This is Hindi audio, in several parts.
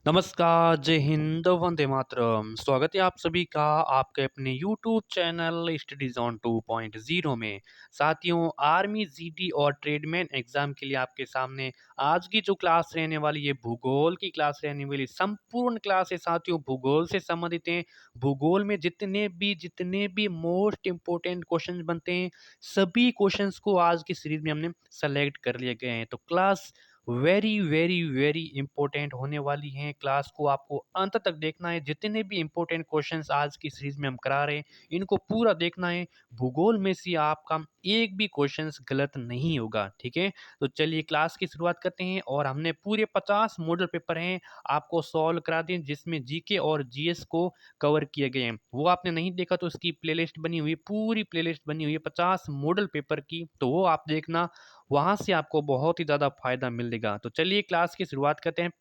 नमस्कार, जय हिंद, वंदे मातरम। स्वागत है आप सभी का आपके अपने यूट्यूब चैनल स्टडीज़ ऑन 2.0 में। साथियों, आर्मी, जीडी और ट्रेडमैन एग्ज़ाम के लिए आपके सामने आज की जो क्लास रहने वाली है, भूगोल की क्लास रहने वाली। संपूर्ण क्लास है साथियों, भूगोल से संबंधित हैं। भूगोल में जितने भी मोस्ट इम्पोर्टेंट क्वेश्चन बनते हैं, सभी क्वेश्चंस को आज की सीरीज़ में हमने सेलेक्ट कर लिए गए हैं। तो class very very very important होने वाली हैं। क्लास को आपको अंत तक देखना है। जितने भी इंपॉर्टेंट क्वेश्चंस आज की सीरीज में हम करा रहे हैं, इनको पूरा देखना है। भूगोल में से आपका एक भी क्वेश्चंस गलत नहीं होगा, ठीक है। तो चलिए क्लास की शुरुआत करते हैं। और हमने पूरे 50 मॉडल पेपर हैं आपको सॉल्व करा दें, जिसमें जीके और जीएस को कवर किए गए हैं। वो आपने नहीं देखा तो उसकी प्लेलिस्ट बनी हुई है, पूरी प्लेलिस्ट बनी हुई है 50 मॉडल पेपर की, तो वो आप देखना, वहाँ से आपको बहुत ही ज़्यादा फ़ायदा मिलेगा। तो चलिए क्लास की शुरुआत करते हैं।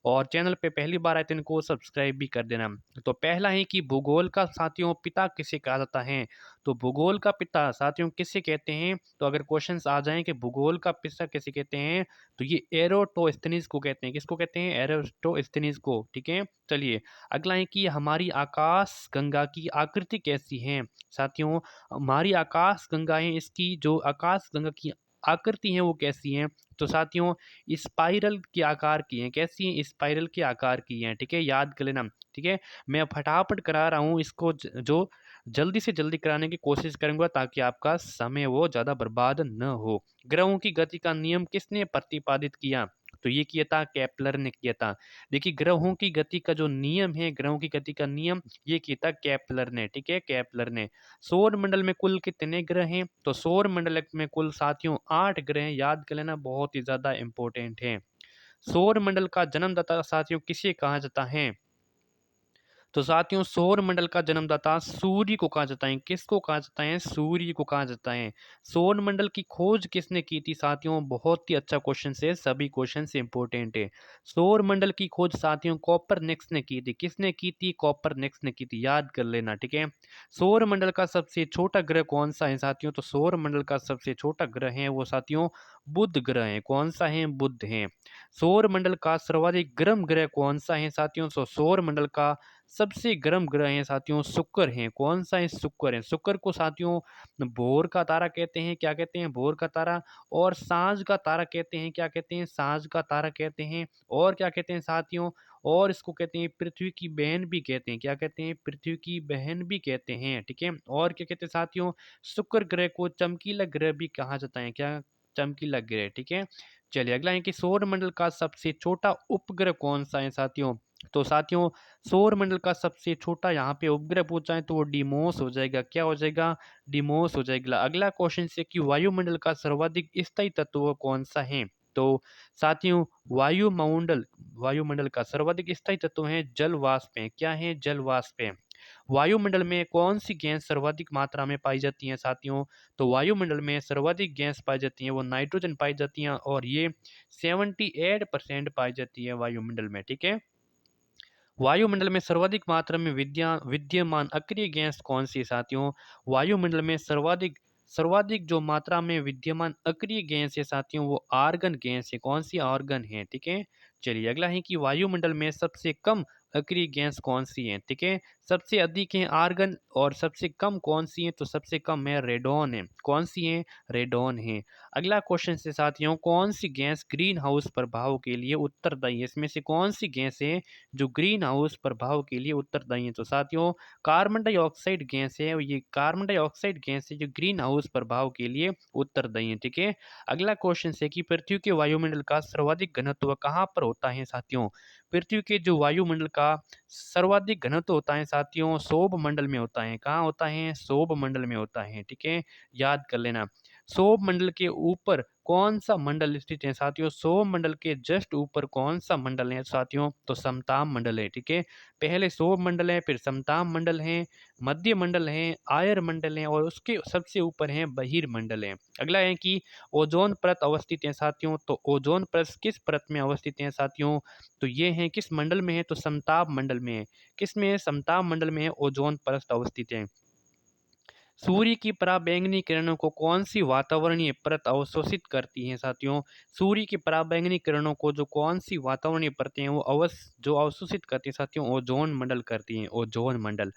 और चैनल पे पहली बार आए तो इनको सब्सक्राइब भी कर देना। तो पहला है कि भूगोल का साथियों पिता किसे कहा जाता है। तो भूगोल का पिता साथियों किसे कहते हैं, तो अगर क्वेश्चंस आ जाएं कि भूगोल का पिता किसे कहते हैं, तो ये एरोटोस्थेनीज को कहते हैं। किसको कहते हैं? एरोटोस्थेनीज को, ठीक है। चलिए अगला है कि हमारी आकाश गंगा की आकृति कैसी है। साथियों, हमारी आकाश गंगाएं, इसकी जो आकाश गंगा की आकृति है वो कैसी हैं, तो साथियों स्पाइरल के आकार की हैं। कैसी हैं? स्पाइरल के आकार की हैं, ठीक है, याद कर लेना। ठीक है, मैं फटाफट करा रहा हूँ इसको, जो जल्दी से जल्दी कराने की कोशिश करूंगा ताकि आपका समय वो ज़्यादा बर्बाद न हो। ग्रहों की गति का नियम किसने प्रतिपादित किया, तो ये किया था केपलर ने किया था। देखिए ग्रहों की गति का जो नियम है, ग्रहों की गति का नियम ये किया था केपलर ने, ठीक है, केपलर ने। सौर मंडल में कुल कितने ग्रह हैं, तो सौर मंडल में कुल साथियों 8 ग्रह हैं। याद कर लेना, बहुत ही ज्यादा इंपॉर्टेंट है। सौर मंडल का जन्मदाता साथियों किसे कहा जाता है, तो साथियों सौर मंडल का जन्मदाता सूर्य को कहा जाता है। किसको कहा जाता है? सूर्य को कहा जाता है। सौर मंडल की खोज किसने की थी साथियों? बहुत ही अच्छा क्वेश्चन है, सभी क्वेश्चन से इंपॉर्टेंट है। सौर मंडल की खोज साथियों कॉपरनिकस ने की थी। किसने की थी? कॉपरनिकस ने की थी, याद कर लेना, ठीक है। सौर मंडल का सबसे छोटा ग्रह कौन सा है साथियों? तो सौर मंडल का सबसे छोटा ग्रह है वो साथियों बुध ग्रह है। कौन सा है? बुध है। सौर मंडल का सर्वाधिक गर्म ग्रह कौन सा है साथियों? तो सौर मंडल का सबसे गर्म ग्रह है साथियों शुक्र है। कौन सा है? शुक्र है। शुक्र को साथियों भोर का तारा कहते हैं। क्या कहते हैं? भोर का तारा। और सांझ का तारा कहते हैं। क्या कहते हैं? सांझ का तारा कहते हैं। और क्या कहते हैं साथियों? और इसको कहते हैं पृथ्वी की बहन भी कहते हैं। क्या कहते हैं? पृथ्वी की बहन भी कहते हैं, ठीक है। और क्या कहते हैं साथियों? शुक्र ग्रह को चमकीला ग्रह भी कहा जाता है। क्या? चमकीला ग्रह, ठीक है। चलिए अगला है कि सौर मंडल का सबसे छोटा उपग्रह कौन सा है साथियों? तो साथियों सौर मंडल का सबसे छोटा यहाँ पे उपग्रह पूछा है तो वो डिमोस हो जाएगा। क्या हो जाएगा? डिमोस हो जाएगा। अगला क्वेश्चन से कि वायुमंडल का सर्वाधिक स्थायी तत्व कौन सा है, तो साथियों वायुमंडल का सर्वाधिक स्थायी तत्व है जल वाष्प है। क्या है? जल वाष्प है। वायुमंडल में कौन सी गैस सर्वाधिक मात्रा में पाई जाती है साथियों? तो वायुमंडल में सर्वाधिक गैस पाई जाती है वो नाइट्रोजन पाई जाती है, और ये 78% पाई जाती है वायुमंडल में, ठीक है। वायुमंडल में सर्वाधिक मात्रा में विद्यमान अक्रिय गैस कौन सी है साथियों? वायुमंडल में सर्वाधिक सर्वाधिक जो मात्रा में विद्यमान अक्रिय गैस है साथियों वो आर्गन गैस है। कौन सी? आर्गन है, ठीक है। चलिए अगला है कि वायुमंडल में सबसे कम अक्रिय गैस कौन सी है, ठीक है। सबसे अधिक है आर्गन और सबसे कम कौन सी है, तो सबसे कम है रेडॉन है। कौन सी है? रेडॉन है। अगला क्वेश्चन से साथियों कौन सी गैस ग्रीन हाउस प्रभाव के लिए उत्तरदायी है? इसमें से कौन सी गैस है जो ग्रीन हाउस प्रभाव के लिए उत्तरदायी है? तो साथियों कार्बन डाइऑक्साइड गैस है, ये कार्बन डाइऑक्साइड गैस है जो ग्रीन हाउस प्रभाव के लिए उत्तरदायी है, ठीक है। अगला क्वेश्चन है कि पृथ्वी के वायुमंडल का सर्वाधिक घनत्व कहाँ पर होता है साथियों? पृथ्वी के जो वायुमंडल का सर्वाधिक घनत्व होता है साथियों सौभ मंडल में होता है। कहाँ होता है? सौभ मंडल में होता है, ठीक है, याद कर लेना। सौभ मंडल के ऊपर कौन सा मंडल स्थित है साथियों? सौर मंडल के जस्ट ऊपर कौन सा मंडल है साथियों? तो समताप मंडल है, ठीक है। पहले सौर मंडल है, फिर समताप मंडल है, मध्य मंडल है, आयर मंडल है, और उसके सबसे ऊपर है बहिर्मंडल है। अगला है कि ओजोन परत अवस्थित है साथियों। तो ओजोन परत किस परत में अवस्थित है साथियों? तो ये है किस मंडल में है? तो समताप मंडल में है। किस में है? समताप मंडल में है ओजोन परत अवस्थित है। सूर्य की पराबैंगनी किरणों को कौन सी वातावरणीय परत अवशोषित करती हैं साथियों? सूर्य की पराबैंगनी किरणों को जो कौन सी वातावरणीय परतें हैं वो जो अवशोषित करती हैं साथियों, ओजोन मंडल करती हैं, ओजोन मंडल।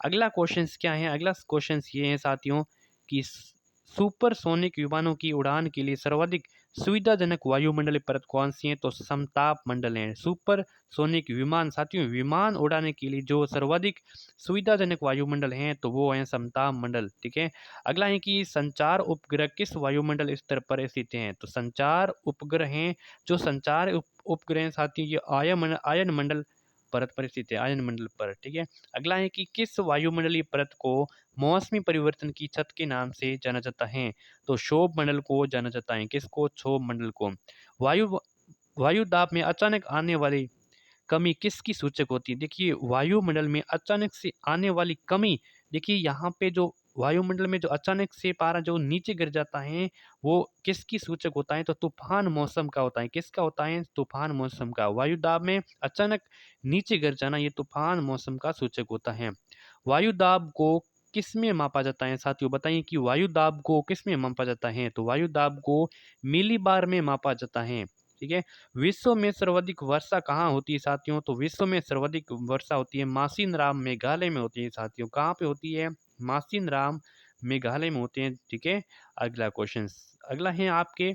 अगला क्वेश्चन क्या है? अगला क्वेश्चन ये है साथियों कि सुपरसोनिक विमानों की उड़ान के लिए सर्वाधिक सुविधाजनक वायुमंडलीय परत कौन सी है? तो समताप मंडल है। सुपर सोनिक विमान साथियों, विमान उड़ाने के लिए जो सर्वाधिक सुविधाजनक वायुमंडल हैं तो वो हैं समताप मंडल। ठीक है। अगला है कि संचार उपग्रह किस वायुमंडल स्तर पर स्थित हैं? तो संचार उपग्रह हैं, जो संचार उपग्रह हैं साथियों ये आयन मंडल परत पर स्थित है, आयन मंडल पर। ठीक है। अगला है कि किस वायुमंडलीय परत को मौसमी परिवर्तन की छत के नाम से जाना जाता है? तो क्षोभ मंडल को जाना जाता है। किसको? क्षोभ मंडल को। वायु वायु दाब में अचानक आने वाली कमी किसकी सूचक होती है? देखिए वायुमंडल में अचानक से आने वाली कमी, देखिए यहाँ पे जो वायुमंडल में जो अचानक से पारा जो नीचे गिर जाता है वो किसकी सूचक होता है? तो तूफान मौसम का होता है। किसका होता है? तूफान मौसम का। वायु दाब में अचानक नीचे गिर जाना ये तूफान मौसम का सूचक होता है। वायु दाब को किस में मापा जाता है साथियों? बताइए कि वायु दाब को किस में मापा जाता है? तो वायु दाब को मिलीबार में मापा जाता है। ठीक है। विश्व में सर्वाधिक वर्षा कहाँ होती है साथियों? तो विश्व में सर्वाधिक वर्षा होती है मासिन राम मेघालय में होती है साथियों। कहाँ पे होती है? मासिन राम मेघालय में होते हैं। ठीक है। अगला क्वेश्चन, अगला है आपके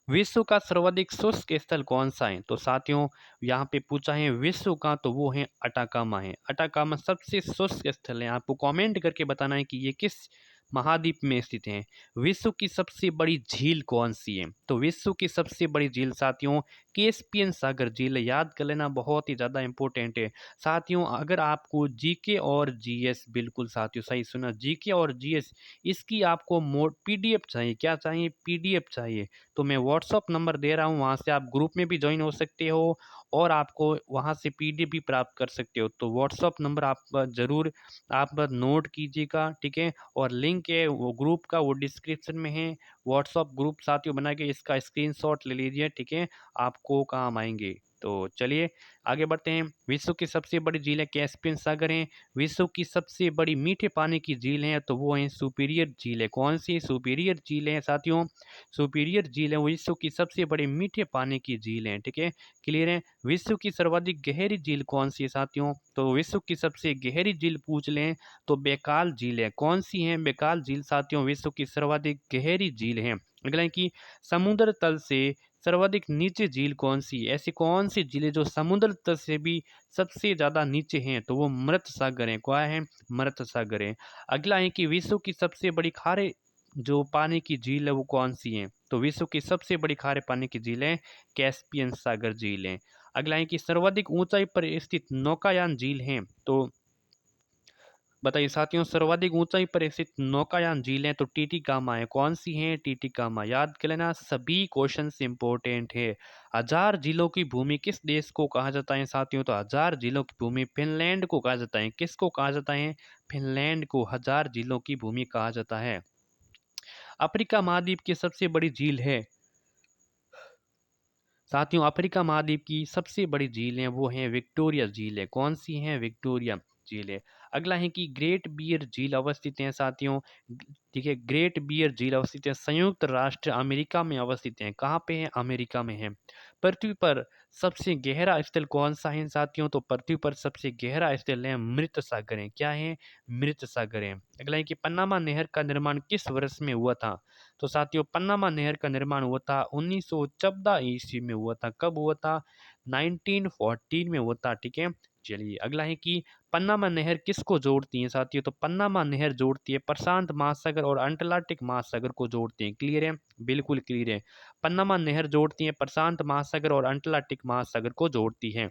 विश्व का सर्वाधिक शुष्क स्थल कौन सा है? तो साथियों यहाँ पे पूछा है विश्व का, तो वो है अटाकामा है। अटाकामा सबसे शुष्क स्थल है। आपको कमेंट करके बताना है कि ये किस महाद्वीप में स्थित है। विश्व की सबसे बड़ी झील कौन सी है? तो विश्व की सबसे बड़ी झील साथियों कैस्पियन सागर झील है। याद कर लेना, बहुत ही ज़्यादा इंपॉर्टेंट है साथियों। अगर आपको जीके और जीएस, बिल्कुल साथियों सही सुना, जीके और जीएस इसकी आपको मोड पीडीएफ चाहिए। क्या चाहिए? पीडीएफ चाहिए। तो मैं व्हाट्सअप नंबर दे रहा हूँ, वहाँ से आप ग्रुप में भी ज्वाइन हो सकते हो और आपको वहाँ से पीडीएफ भी प्राप्त कर सकते हो। तो व्हाट्सअप नंबर आप ज़रूर आप नोट कीजिएगा। ठीक है। और लिंक है वो ग्रुप का, वो डिस्क्रिप्शन में है। व्हाट्सअप ग्रुप साथियों बना के इसका स्क्रीनशॉट ले लीजिए। ठीक है। आपको काम आएंगे। तो चलिए आगे बढ़ते हैं। विश्व की सबसे बड़ी झील है कैस्पियन सागर है। विश्व की सबसे बड़ी मीठे पानी की झील है तो वो है सुपीरियर झील है। कौन सी? सुपीरियर झील है साथियों। सुपीरियर झील है वो विश्व की सबसे बड़ी मीठे पानी की झील है। ठीक है। क्लियर है। विश्व की सर्वाधिक गहरी झील कौन सी है साथियों? तो विश्व की सबसे गहरी झील पूछ लें तो बैकाल झील है। कौन सी है? बैकाल झील साथियों विश्व की सर्वाधिक गहरी झील है। अगला है कि समुद्र तल से सर्वाधिक नीचे झील कौन सी है? ऐसी कौन सी झील है जो समुद्र तल से भी सबसे ज्यादा नीचे हैं? तो वो मृत सागर है। क्या है? मृत सागर है। अगला है कि विश्व की सबसे बड़ी खारे जो पानी की झील है वो कौन सी है? तो विश्व की सबसे बड़ी खारे पानी की झील है कैस्पियन सागर झील है। अगला है कि सर्वाधिक ऊंचाई पर स्थित नौकायान झील है। तो बताइए साथियों सर्वाधिक ऊंचाई पर स्थित नौकायान झील है तो टीटीकामा है। कौन सी है? टीटीकामा। याद कर लेना, सभी क्वेश्चन इंपॉर्टेंट है। हजार झीलों की भूमि किस देश को कहा जाता है साथियों? तो हजार झीलों की भूमि फिनलैंड को कहा जाता है। किसको कहा जाता है? फिनलैंड को हजार झीलों की भूमि कहा जाता है। अफ्रीका महाद्वीप की सबसे बड़ी झील है साथियों, अफ्रीका महाद्वीप की सबसे बड़ी झील है वो है विक्टोरिया झील है। कौन सी है? विक्टोरिया झील है। अगला है कि ग्रेट बियर झील अवस्थित है साथियों। ठीक है। ग्रेट बियर झील अवस्थित है संयुक्त राष्ट्र अमेरिका में अवस्थित है। कहाँ पे है? अमेरिका में है। पृथ्वी पर सबसे गहरा स्थल कौन सा है साथियों? तो पृथ्वी पर सबसे गहरा स्थल है मृत सागर है। क्या है? मृत सागर है। अगला है कि पन्नामा नहर का निर्माण किस वर्ष में हुआ था? तो साथियों पन्नामा नहर का निर्माण हुआ था 1914 ईस्वी में हुआ था। कब हुआ था? 1914 में हुआ था। ठीक है। चलिए अगला है कि पन्नामा नहर किसको जोड़ती है साथियों? तो पन्नामा नहर जोड़ती है प्रशांत महासागर और अंटार्कटिक महासागर को जोड़ती है। क्लियर है? बिल्कुल क्लियर है। पन्नामा नहर जोड़ती है प्रशांत महासागर और अंटार्कटिक महासागर को जोड़ती है।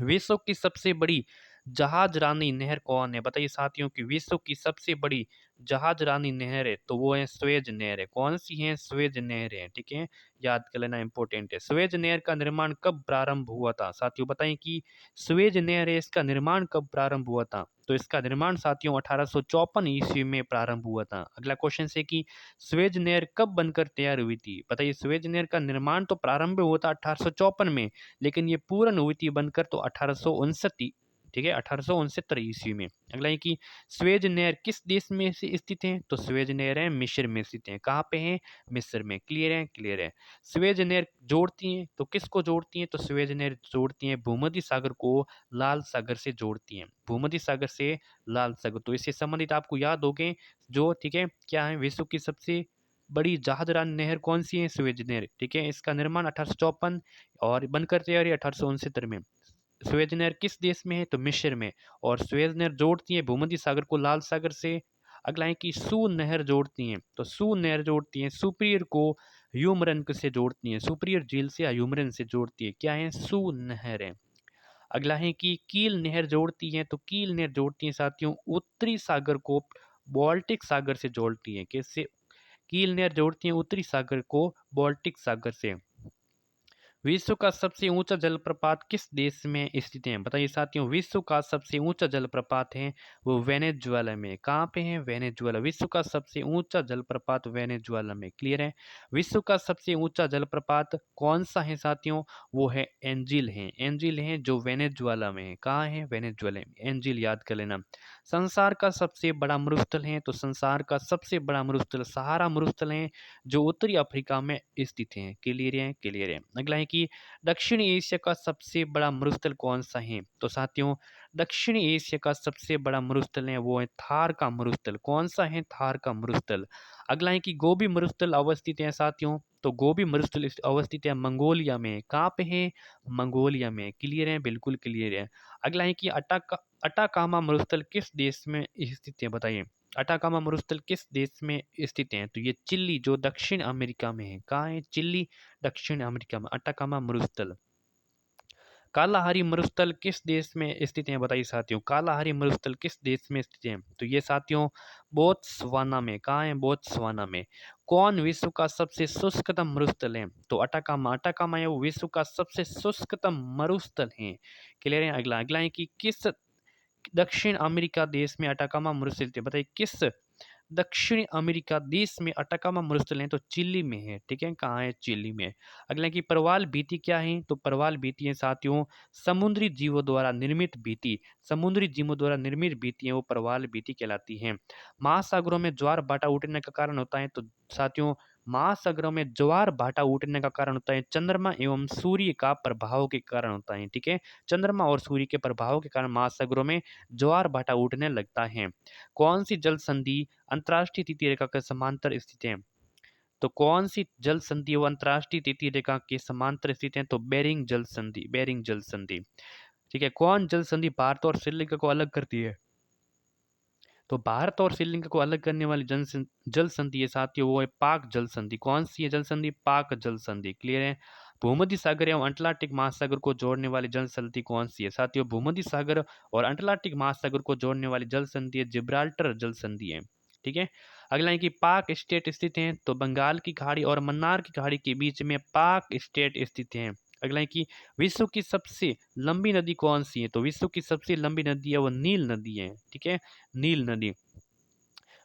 विश्व की सबसे बड़ी जहाज रानी नहर कौन है? बताइए साथियों कि विश्व की सबसे बड़ी जहाज रानी नहर है तो वो है स्वेज नहर है। कौन सी है? स्वेज नहर है। ठीक है। याद कर लेना, इंपॉर्टेंट है। स्वेज नहर का निर्माण कब प्रारंभ हुआ था साथियों? बताएं कि स्वेज नहर है इसका निर्माण कब प्रारंभ हुआ था? तो इसका निर्माण साथियों 1854 ईस्वी में प्रारंभ हुआ था। अगला क्वेश्चन है कि स्वेज नहर कब बनकर तैयार हुई थी? बताइए स्वेज नहर का निर्माण तो प्रारंभ हुआ था 1854 में, लेकिन ये पूर्ण हुई थी बनकर तो 1859 ठीक है, 1869 ईस्वी में। अगला है कि स्वेज नहर किस देश में से स्थित है? तो स्वेज नहर है मिस्र में स्थित है। कहाँ पे है? मिस्र में। क्लियर है? क्लियर है। स्वेज नहर जोड़ती हैं तो किसको जोड़ती हैं? तो स्वेज नहर जोड़ती हैं भूमध्य सागर को लाल सागर से जोड़ती हैं। भूमध्य सागर से लाल सागर, तो इससे संबंधित आपको याद हो गए जो, ठीक है, क्या है, विश्व की सबसे बड़ी जहाजरानी नहर कौन सी है? स्वेज नहर। ठीक है, इसका निर्माण 1854 और बनकर तैयार 1869 में। स्वेज नहर किस देश में है? तो मिस्र में। और स्वेज नहर जोड़ती है भूमध्य सागर को लाल सागर से। अगला है कि सू नहर जोड़ती हैं, तो सू नहर जोड़ती हैं सुपीरियर को ह्यूमरन से जोड़ती हैं। सुपीरियर झील से ह्यूमरन से जोड़ती है। क्या है? सू नहर है। अगला है कि कील नहर जोड़ती है, तो कील नहर जोड़ती है साथियों उत्तरी सागर को बाल्टिक सागर से जोड़ती है। कैसे? कील नहर जोड़ती है उत्तरी सागर को बाल्टिक सागर से। विश्व का सबसे ऊंचा जलप्रपात किस देश में स्थित है? बताइए साथियों, विश्व का सबसे ऊंचा जलप्रपात है वो वेनेजुएला में। कहाँ पे है? वेनेजुएला। विश्व का सबसे ऊंचा जलप्रपात वेनेजुएला में। क्लियर है? विश्व का सबसे ऊंचा जलप्रपात कौन सा है साथियों? वो है एंजिल है। एंजिल है जो वेनेजुएला में है। कहाँ है? वेनेजुएला में। एंजिल याद कर लेना। संसार का सबसे बड़ा मरुस्थल है, तो संसार का सबसे बड़ा मरुस्थल सहारा मरुस्थल है जो उत्तरी अफ्रीका में स्थित है। क्लियर है? क्लियर है। अगला है कि दक्षिण एशिया का सबसे बड़ा मरुस्थल कौन सा है? तो साथियों दक्षिण एशिया का सबसे बड़ा मरुस्थल है वो है थार का मरुस्थल। कौन सा है? थार का मरुस्थल। अगला है कि गोबी मरुस्थल अवस्थित है साथियों, तो गोबी मरुस्थल अवस्थित है मंगोलिया में। कहाँ पे है? मंगोलिया में। क्लियर है? बिल्कुल क्लियर है। अगला है कि अटाकामा मरुस्थल किस देश में स्थित है? बताइए, अटाकामा मरुस्थल किस देश में स्थित है? तो ये चिली जो दक्षिण अमेरिका में है। कहाँ है? चिली दक्षिण अमेरिका में। अटाकामा मरुस्थल। कालाहारी मरुस्थल किस देश में स्थित है? बताइए साथियों, कालाहारी मरुस्थल किस देश में स्थित है? तो ये साथियों बोत्सवाना में। कहाँ है? बोत्सवाना में। कौन विश्व का सबसे शुष्कतम मरुस्थल है? तो अटाकामा। अटाकामा है वो विश्व का सबसे शुष्कतम मरुस्थल है। क्लियर है? अगला अगला है कि किस दक्षिण अमेरिका देश में अटाकामा मरुस्थल थे? बताइए किस दक्षिण अमेरिका देश में अटाकामा मरुस्थल है? तो चिली में है। ठीक है, कहाँ है? चिली में। अगला है कि प्रवाल भित्ति क्या है? तो प्रवाल भित्ति है साथियों समुद्री जीवों द्वारा निर्मित भित्ति। समुद्री जीवों द्वारा निर्मित भित्ति है वो प्रवाल भित्ति कहलाती है। महासागरों में ज्वार भाटा उठने का कारण होता है, तो साथियों महासागरों में ज्वार भाटा उठने का कारण होता है चंद्रमा एवं सूर्य का प्रभाव के कारण होता है। ठीक है, चंद्रमा और सूर्य के प्रभाव के कारण महासागरों में ज्वार भाटा उठने लगता है। कौन सी जल संधि अंतर्राष्ट्रीय तटीय रेखा के समांतर स्थित है? तो कौन सी जल संधि वो अंतर्राष्ट्रीय तटीय रेखा के समांतर स्थित है? तो बेरिंग जल संधि। बेरिंग जल संधि। ठीक है, कौन जल संधि भारत और श्रीलंका को अलग करती है? तो भारत और श्रीलंका को अलग करने वाली जल संधि है साथियों वो है पाक जल संधि। कौन सी है जल संधि? पाक जल संधि। क्लियर है? भूमध्य सागर एवं अटलांटिक महासागर को जोड़ने वाली जल संधि कौन सी है साथियों? भूमध्य सागर और अटलांटिक महासागर को जोड़ने वाली जल संधि है जिब्राल्टर जल संधि है। ठीक है, अगला है कि पाक स्टेट स्थित है, तो बंगाल की खाड़ी और मन्नार की खाड़ी के बीच में पाक स्टेट स्थित है। अगला है कि विश्व की सबसे लंबी नदी कौन सी है? तो विश्व की सबसे लंबी नदी है वो नील नदी है। ठीक है, नील नदी।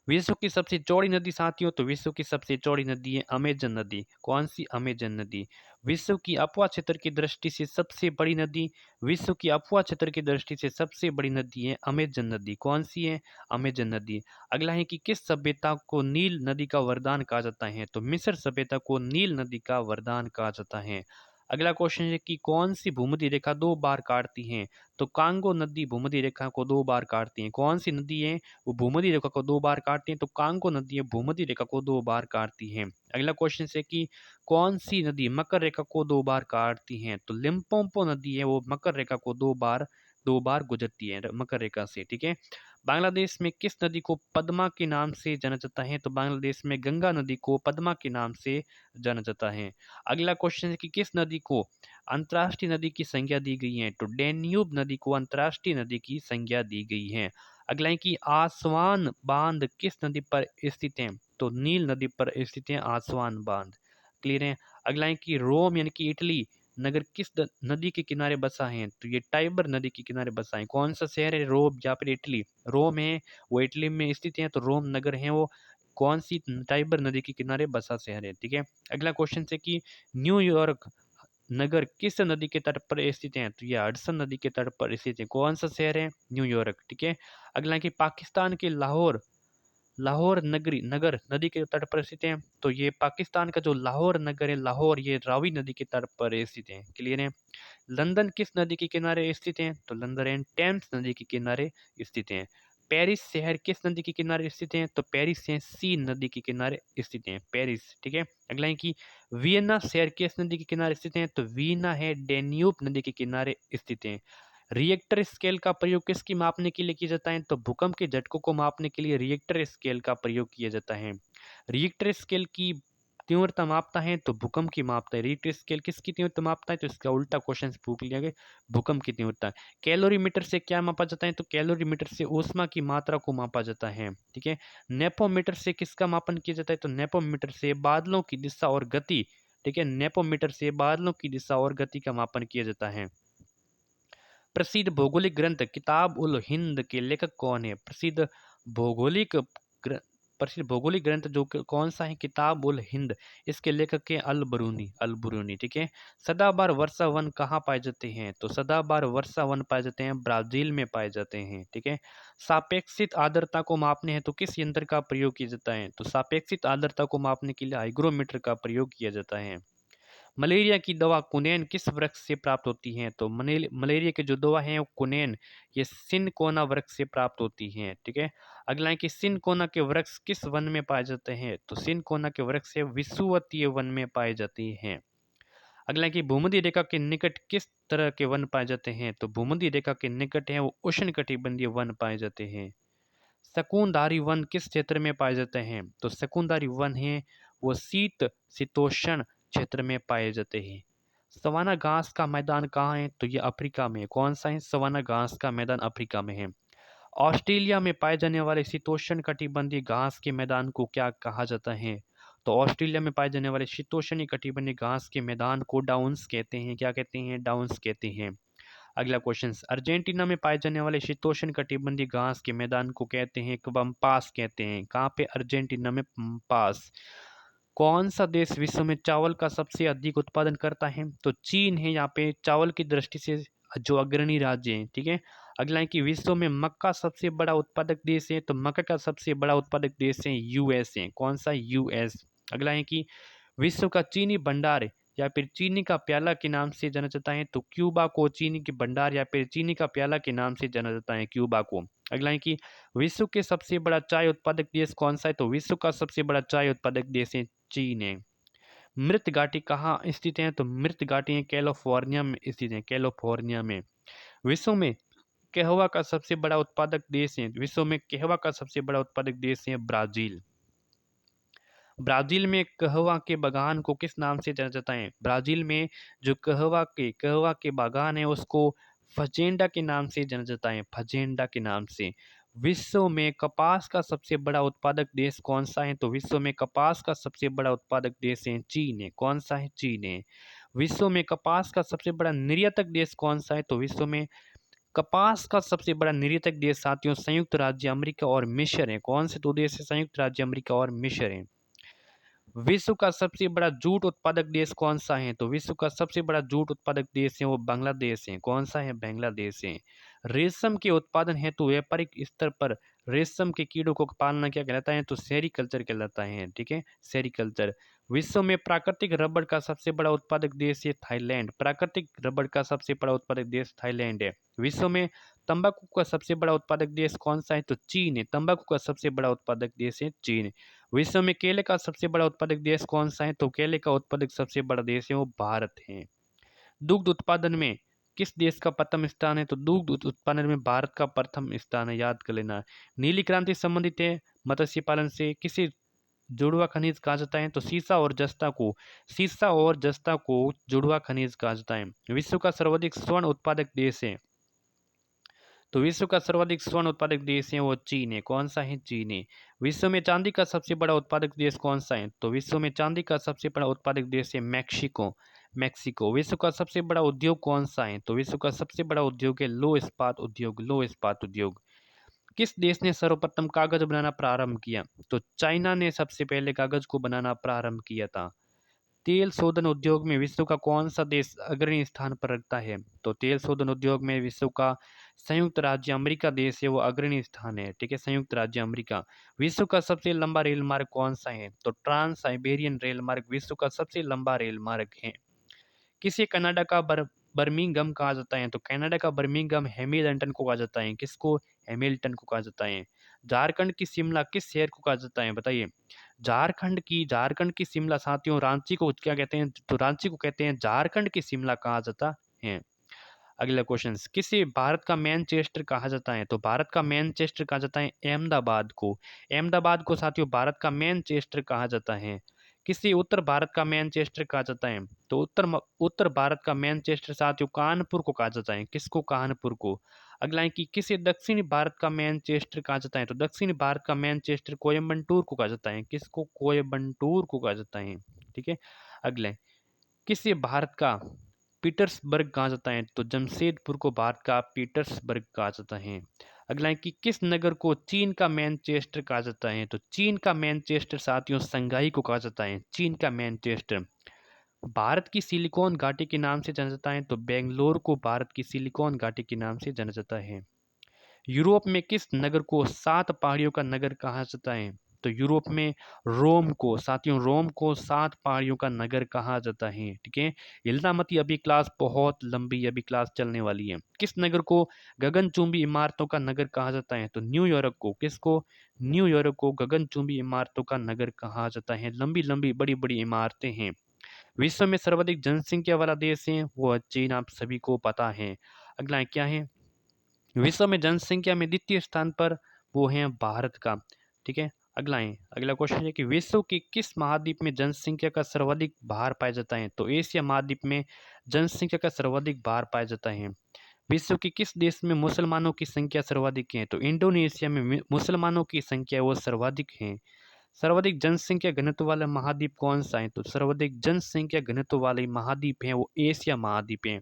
विश्व की सबसे चौड़ी नदी साथियों, तो विश्व की सबसे चौड़ी नदी है अमेजन नदी। कौन सी? अमेजन नदी। विश्व की अपवा क्षेत्र की दृष्टि से सबसे बड़ी नदी, विश्व की अपवा क्षेत्र की दृष्टि से सबसे बड़ी नदी है अमेजन नदी। कौन सी है? अमेजन नदी। अगला है कि किस सभ्यता को नील नदी का वरदान कहा जाता है? तो मिस्र सभ्यता को नील नदी का वरदान कहा जाता है। अगला क्वेश्चन है कि कौन सी भूमध्य रेखा दो बार काटती है? तो कांगो नदी भूमध्य रेखा को दो बार काटती है। कौन सी नदी है वो भूमध्य रेखा को दो बार काटती है? तो कांगो नदी है भूमध्य रेखा को दो बार काटती है। अगला क्वेश्चन है कि कौन सी नदी मकर रेखा को दो बार काटती है? तो लिम्पोपो नदी है वो मकर रेखा को दो बार गुजरती है मकर रेखा से। ठीक है, बांग्लादेश में किस नदी को पद्मा के नाम से जाना जाता है? तो बांग्लादेश में गंगा नदी को पद्मा के नाम से जाना जाता है। अगला क्वेश्चन है कि किस नदी को अंतर्राष्ट्रीय नदी की संज्ञा दी गई है? तो डैन्यूब नदी को अंतर्राष्ट्रीय नदी की संज्ञा दी गई है। अगला है कि आसवान बांध किस नदी पर स्थित है? तो नील नदी पर स्थित है आसवान बांध। क्लियर है? अगला है कि रोम यानी कि इटली नगर किस नदी के किनारे बसा है? तो ये टाइबर नदी के किनारे बसा है। कौन सा शहर है? रोम या फिर इटली? रोम है वो इटली में स्थित है, तो रोम नगर है वो कौन सी टाइबर नदी के किनारे बसा शहर है। ठीक है, अगला क्वेश्चन है कि न्यूयॉर्क नगर किस नदी के तट पर स्थित है? तो ये हडसन नदी के तट पर स्थित है। कौन सा शहर है? न्यूयॉर्क। ठीक है। अगला है कि पाकिस्तान के लाहौर लाहौर नगर नदी के तट पर स्थित है। तो ये पाकिस्तान का जो लाहौर नगर है, लाहौर, ये रावी नदी के तट पर स्थित है। क्लियर है। लंदन किस नदी के किनारे स्थित है? तो लंदन टेम्स नदी के किनारे स्थित है। पेरिस शहर किस नदी के किनारे स्थित है? तो पेरिस है सी नदी के किनारे स्थित है, पेरिस। ठीक है। अगला है कि वियना शहर किस नदी के किनारे स्थित है? तो वियना है डेन्यूब नदी के किनारे स्थित है। रिएक्टर स्केल का प्रयोग किसकी मापने के लिए किया जाता है? तो भूकंप के झटकों को मापने के लिए रिएक्टर स्केल का प्रयोग किया जाता है। रिएक्टर स्केल की तीव्रता मापता है तो भूकंप की मापता है। रिएक्टर स्केल किसकी तीव्रता मापता है? तो इसका उल्टा क्वेश्चन पूछ लिया गया, भूकंप की तीव्रता। कैलोरीमीटर से क्या मापा जाता है? तो कैलोरीमीटर से ऊष्मा की मात्रा को मापा जाता है। ठीक है। नेपोमीटर से किसका मापन किया जाता है? तो नेपोमीटर से बादलों की दिशा और गति। ठीक है। नेपोमीटर से बादलों की दिशा और गति का मापन किया जाता है। प्रसिद्ध भौगोलिक ग्रंथ किताब उल हिंद के लेखक कौन है? भौगोलिक ग्र- प्रसिद्ध भौगोलिक ग्रंथ जो कौन सा है? किताब उल हिंद। इसके लेखक है अल बरूनी, अल बरूनी। ठीक है। सदाबहार वर्षा वन कहाँ पाए जाते हैं? तो सदाबहार वर्षा वन पाए जाते हैं ब्राजील में पाए जाते हैं। ठीक है। सापेक्षित आर्द्रता को मापने हैं तो किस यंत्र का प्रयोग किया जाता है? तो सापेक्षित आर्द्रता को मापने के लिए हाइग्रोमीटर का प्रयोग किया जाता है। मलेरिया की दवा कुनैन किस वृक्ष से प्राप्त होती है? तो मलेरिया की जो दवा है वो कुनैन, ये सिनकोना वृक्ष से प्राप्त होती है। ठीक है। अगला है कि सिनकोना के वृक्ष किस वन में पाए जाते हैं? तो सिनकोना के वृक्ष विषुवतीय वन में पाए जाते हैं। अगला है कि भूमध्य रेखा के निकट किस तरह के वन पाए जाते हैं? तो भूमध्य रेखा के निकट है वो उष्णकटिबंधीय वन पाए जाते हैं। शकुनधारी वन किस क्षेत्र में पाए जाते हैं? तो शकुनधारी वन है वो शीत शीतोष्ण क्षेत्र में पाए जाते हैं। सवाना घास का मैदान कहाँ है? तो ये अफ्रीका में है। कौन सा है? सवाना घास का मैदान अफ्रीका में है। ऑस्ट्रेलिया में पाए जाने वाले शीतोष्ण कटिबंधीय घास के मैदान को क्या कहा जाता है? तो ऑस्ट्रेलिया में पाए जाने वाले शीतोष्ण कटिबंधीय घास के मैदान को डाउन्स कहते हैं। क्या कहते हैं? डाउन्स कहते हैं। अगला क्वेश्चन, अर्जेंटीना में पाए जाने वाले शीतोष्ण कटिबंधीय घास के मैदान को कहते हैं पम्पास कहते हैं। कहाँ पे? अर्जेंटीना में पम्पास। कौन सा देश विश्व में चावल का सबसे अधिक उत्पादन करता है? तो चीन है यहाँ पे चावल की दृष्टि से जो अग्रणी राज्य है। ठीक है। अगला है कि विश्व में मक्का सबसे बड़ा उत्पादक देश है। तो मक्का का सबसे बड़ा उत्पादक देश है यूएस है। कौन सा? यूएस। अगला है कि विश्व का चीनी भंडार या फिर चीनी का प्याला के नाम से जाना जाता है। तो क्यूबा को चीनी के भंडार या फिर चीनी का प्याला के नाम से जाना जाता है, क्यूबा को। अगला है कि विश्व के सबसे बड़ा चाय उत्पादक देश कौन सा है? तो विश्व का सबसे बड़ा चाय उत्पादक देश है चीन है। मृत घाटी कहाँ स्थित है? तो मृत घाटी है कैलिफोर्निया में स्थित है, कैलिफोर्निया में। विश्व में कहवा का सबसे बड़ा उत्पादक देश है, विश्व में कहवा का सबसे बड़ा उत्पादक देश है ब्राजील। ब्राजील में कहवा के बागान को किस नाम से जाना जाता है? ब्राजील में जो कहवा के बागान है उसको फजेंडा के नाम से जाना जाता है, फजेंडा के नाम से। विश्व में कपास का सबसे बड़ा उत्पादक देश कौन सा है? तो विश्व में कपास का सबसे बड़ा उत्पादक देश है चीन है। कौन सा है? चीन है। विश्व में कपास का सबसे बड़ा निर्यातक देश कौन सा है? तो विश्व में कपास का सबसे बड़ा निर्यातक देश साथियों संयुक्त राज्य अमेरिका और मिस्र है। कौन से दो देश है? संयुक्त राज्य अमेरिका और मिस्र है। विश्व का सबसे बड़ा जूट उत्पादक देश कौन सा है? तो विश्व का सबसे बड़ा जूट उत्पादक देश है वो बांग्लादेश है। कौन सा है? बांग्लादेश है। रेशम के उत्पादन हेतु व्यापारिक स्तर पर रेशम के कीड़ों को पालना क्या कहलाता है? तो सेरीकल्चर कहलाता है। ठीक है, सेरीकल्चर। विश्व में प्राकृतिक रबड़ का सबसे बड़ा उत्पादक देश है थाईलैंड। प्राकृतिक रबड़ का सबसे बड़ा उत्पादक देश थाईलैंड है। विश्व में तंबाकू का सबसे बड़ा उत्पादक देश कौन सा है? तो चीन है। तंबाकू का सबसे बड़ा उत्पादक देश है चीन। विश्व में केले का सबसे बड़ा उत्पादक देश कौन सा है? तो केले का उत्पादक सबसे बड़ा देश है वो भारत है। दुग्ध उत्पादन में किस देश का प्रथम स्थान है? तो दुग्ध उत्पादन में भारत का प्रथम स्थान है, याद कर लेना। नीली क्रांति संबंधित है मत्स्य पालन से। किसे जुड़वा खनिज कहा जाता है? तो सीसा और जस्ता को जुड़वा खनिज कहा जाता है। विश्व का सर्वाधिक स्वर्ण उत्पादक देश है, तो विश्व का सर्वाधिक स्वर्ण उत्पादक देश है वो चीन है। कौन सा है? चीन है। विश्व में चांदी का सबसे बड़ा उत्पादक देश कौन सा है? तो विश्व में चांदी का सबसे बड़ा उत्पादक देश है मैक्सिको। मैक्सिको। विश्व का सबसे बड़ा उद्योग कौन सा है? तो विश्व का सबसे बड़ा उद्योग है लो इस्पात उद्योग, लो इस्पात उद्योग। किस देश ने सर्वप्रथम कागज बनाना प्रारंभ किया? तो चाइना ने सबसे पहले कागज को बनाना प्रारंभ किया था। तेल शोधन उद्योग में विश्व का कौन सा देश अग्रणी स्थान पर रखता है? तो तेल शोधन उद्योग में विश्व का संयुक्त राज्य अमेरिका देश है, वो अग्रणी स्थान है। ठीक है, संयुक्त राज्य अमेरिका। विश्व का सबसे लंबा रेल मार्ग कौन सा है? तो ट्रांस साइबेरियन रेल मार्ग विश्व का सबसे लंबा रेल मार्ग है। किसे कनाडा का बर्मिंघम कहा जाता है? तो कनाडा का बर्मिंघम हैमिल्टन को कहा जाता है। किसको? हैमिल्टन को कहा जाता है। झारखंड की शिमला किस शहर को कहा जाता है? बताइए। झारखंड की शिमला साथियों, रांची को क्या कहते हैं? तो रांची को कहते हैं झारखंड की शिमला कहा जाता है। अगला क्वेश्चन, किसे भारत का मैनचेस्टर कहा जाता है? तो भारत का मैनचेस्टर कहा जाता है अहमदाबाद को। अहमदाबाद को साथियों भारत का मैनचेस्टर कहा जाता है। किसी उत्तर भारत का मैनचेस्टर कहा जाता है? तो उत्तर भारत का मैनचेस्टर साथियों कानपुर को कहा जाता है। किसको? कानपुर को। अगला है कि किसे दक्षिणी भारत का मैनचेस्टर कहा जाता है? तो दक्षिणी भारत का मैनचेस्टर कोयम्बटूर को कहा जाता है। किसको? कोयम्बटूर को कहा जाता है। ठीक है। अगले, किसे भारत का पीटर्सबर्ग कहा जाता है? तो जमशेदपुर को भारत का पीटर्सबर्ग कहा जाता है। अगला है कि किस नगर को चीन का मैनचेस्टर कहा जाता है? तो चीन का मैनचेस्टर साथियों संघाई को कहा जाता है। चीन का मैनचेस्टर। भारत की सिलिकॉन घाटी के नाम से जाना जाता है? तो बेंगलोर को भारत की सिलिकॉन घाटी के नाम से जाना जाता है। यूरोप में किस नगर को 7 पहाड़ियों का नगर कहा जाता है? तो यूरोप में रोम को, साथियों रोम को 7 पहाड़ियों का नगर कहा जाता है। ठीक है। हिलना मत, ये अभी क्लास बहुत लंबी, अभी क्लास चलने वाली है। किस नगर को गगनचुंबी इमारतों का नगर कहा जाता है? तो न्यूयॉर्क को। किसको? न्यूयॉर्क को गगनचुंबी इमारतों का नगर कहा जाता है। लंबी लंबी बड़ी बड़ी इमारतें हैं। विश्व में सर्वाधिक जनसंख्या वाला देश है, वो है चीन, आप सभी को पता है। अगला है क्या है? विश्व में जनसंख्या में द्वितीय स्थान पर वो है भारत का। ठीक है। अगला क्वेश्चन है कि विश्व के किस महाद्वीप में जनसंख्या का सर्वाधिक भार पाया जाता है? तो एशिया महाद्वीप में जनसंख्या का सर्वाधिक भार पाया जाता है। विश्व के किस देश में मुसलमानों की संख्या सर्वाधिक है? तो इंडोनेशिया में मुसलमानों की संख्या वो सर्वाधिक है। सर्वाधिक जनसंख्या घनत्व वाला महाद्वीप कौन सा है? तो सर्वाधिक जनसंख्या घनत्व वाले महाद्वीप है वो एशिया महाद्वीप है।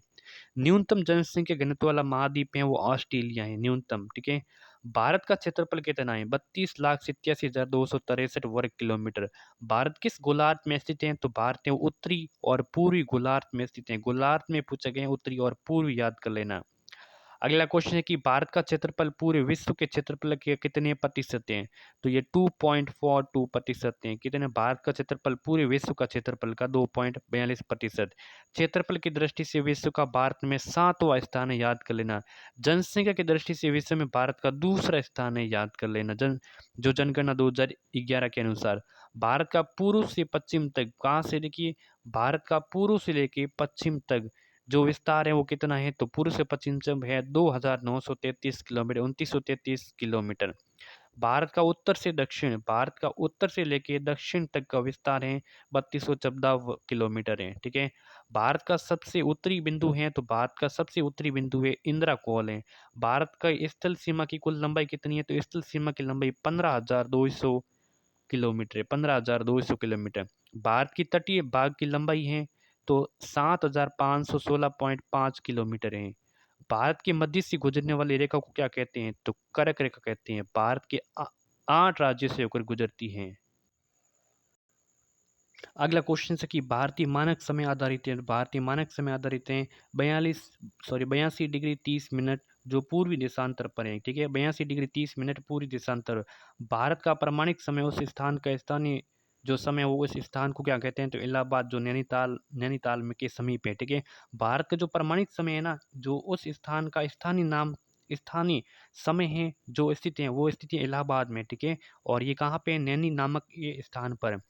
न्यूनतम जनसंख्या घनत्व वाला महाद्वीप है वो ऑस्ट्रेलिया है, न्यूनतम। ठीक है। भारत का क्षेत्रफल कितना है? 32,87,263 वर्ग किलोमीटर। भारत किस गोलार्ध में स्थित है? तो भारत है उत्तरी और पूर्वी गोलार्ध में स्थित है। गोलार्ध में पूछा गया उत्तरी और पूर्वी, याद कर लेना। अगला क्वेश्चन है कि भारत का क्षेत्रफल पूरे विश्व के क्षेत्रफल के कितने प्रतिशत हैं? तो ये 2.42% हैं। कितने? भारत का क्षेत्रफल पूरे विश्व का क्षेत्रफल का 2.42%। क्षेत्रफल की दृष्टि से विश्व का भारत में 7वां स्थान है, याद कर लेना। जनसंख्या की दृष्टि से विश्व में भारत का दूसरा स्थान है, याद कर लेना। जो जनगणना 2011 के अनुसार भारत का पूर्व से पश्चिम तक, कहाँ से देखिए, भारत का पूर्व से लेके पश्चिम तक जो विस्तार है वो कितना है? तो पूर्व से पश्चिम तक है 2,933 किलोमीटर, 2,933 किलोमीटर। भारत का उत्तर से लेके दक्षिण तक का विस्तार है 3,214 किलोमीटर है। ठीक है। भारत का सबसे उत्तरी बिंदु है, तो भारत का सबसे उत्तरी बिंदु है इंदिरा कोल है। भारत का स्थल सीमा की कुल लंबाई कितनी है? तो स्थल सीमा की लंबाई 15,200 किलोमीटर है, 15,200 किलोमीटर। भारत की तटीय भाग की लंबाई है तो 7,516.5 किलोमीटर है। भारत के मध्य से गुजरने वाली रेखा को क्या कहते हैं? तो कर्क रेखा कहते हैं। भारत के 8 राज्यों से होकर गुजरती है। अगला क्वेश्चन है कि भारतीय मानक समय आधारित है 82 डिग्री 30 मिनट, जो पूर्वी देशांतर पर है। ठीक है। 82 डिग्री 30 मिनट पूर्वी देशांतर। भारत का प्रमाणिक समय उस स्थान का स्थानीय जो समय वो उस स्थान को क्या कहते हैं? तो इलाहाबाद, जो नैनीताल नैनीताल में के समीप है। ठीक है। भारत का जो प्रमाणिक समय है ना, जो उस स्थान का स्थानीय समय है जो स्थित है, वो स्थिति है इलाहाबाद में। ठीक है। और ये कहाँ पे है? नैनी नामक ये स्थान पर।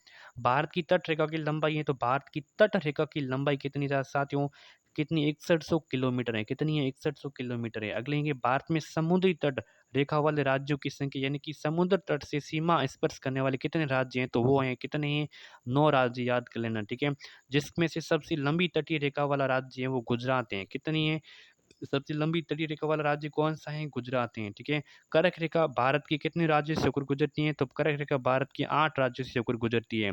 भारत की तट रेखा की लंबाई है, तो भारत की तट रेखा की लंबाई कितनी साथियों? कितनी? 6100 किलोमीटर है। कितनी है? 6100 किलोमीटर है। अगले है कि भारत में समुद्री तट रेखा वाले राज्यों की संख्या, यानी कि समुद्र तट से सीमा स्पर्श करने वाले कितने राज्य हैं? तो वो हैं कितने हैं? 9 राज्य, याद कर लेना। ठीक है। जिसमें से सबसे लंबी तटीय रेखा वाला राज्य है वो गुजरात है। कितनी है? सबसे लंबी तटीय रेखा वाला राज्य कौन सा है? गुजरात है। ठीक है। कर्क रेखा भारत की कितने राज्यों से होकर गुजरती है? तो कर्क रेखा भारत की 8 राज्यों से होकर गुजरती है।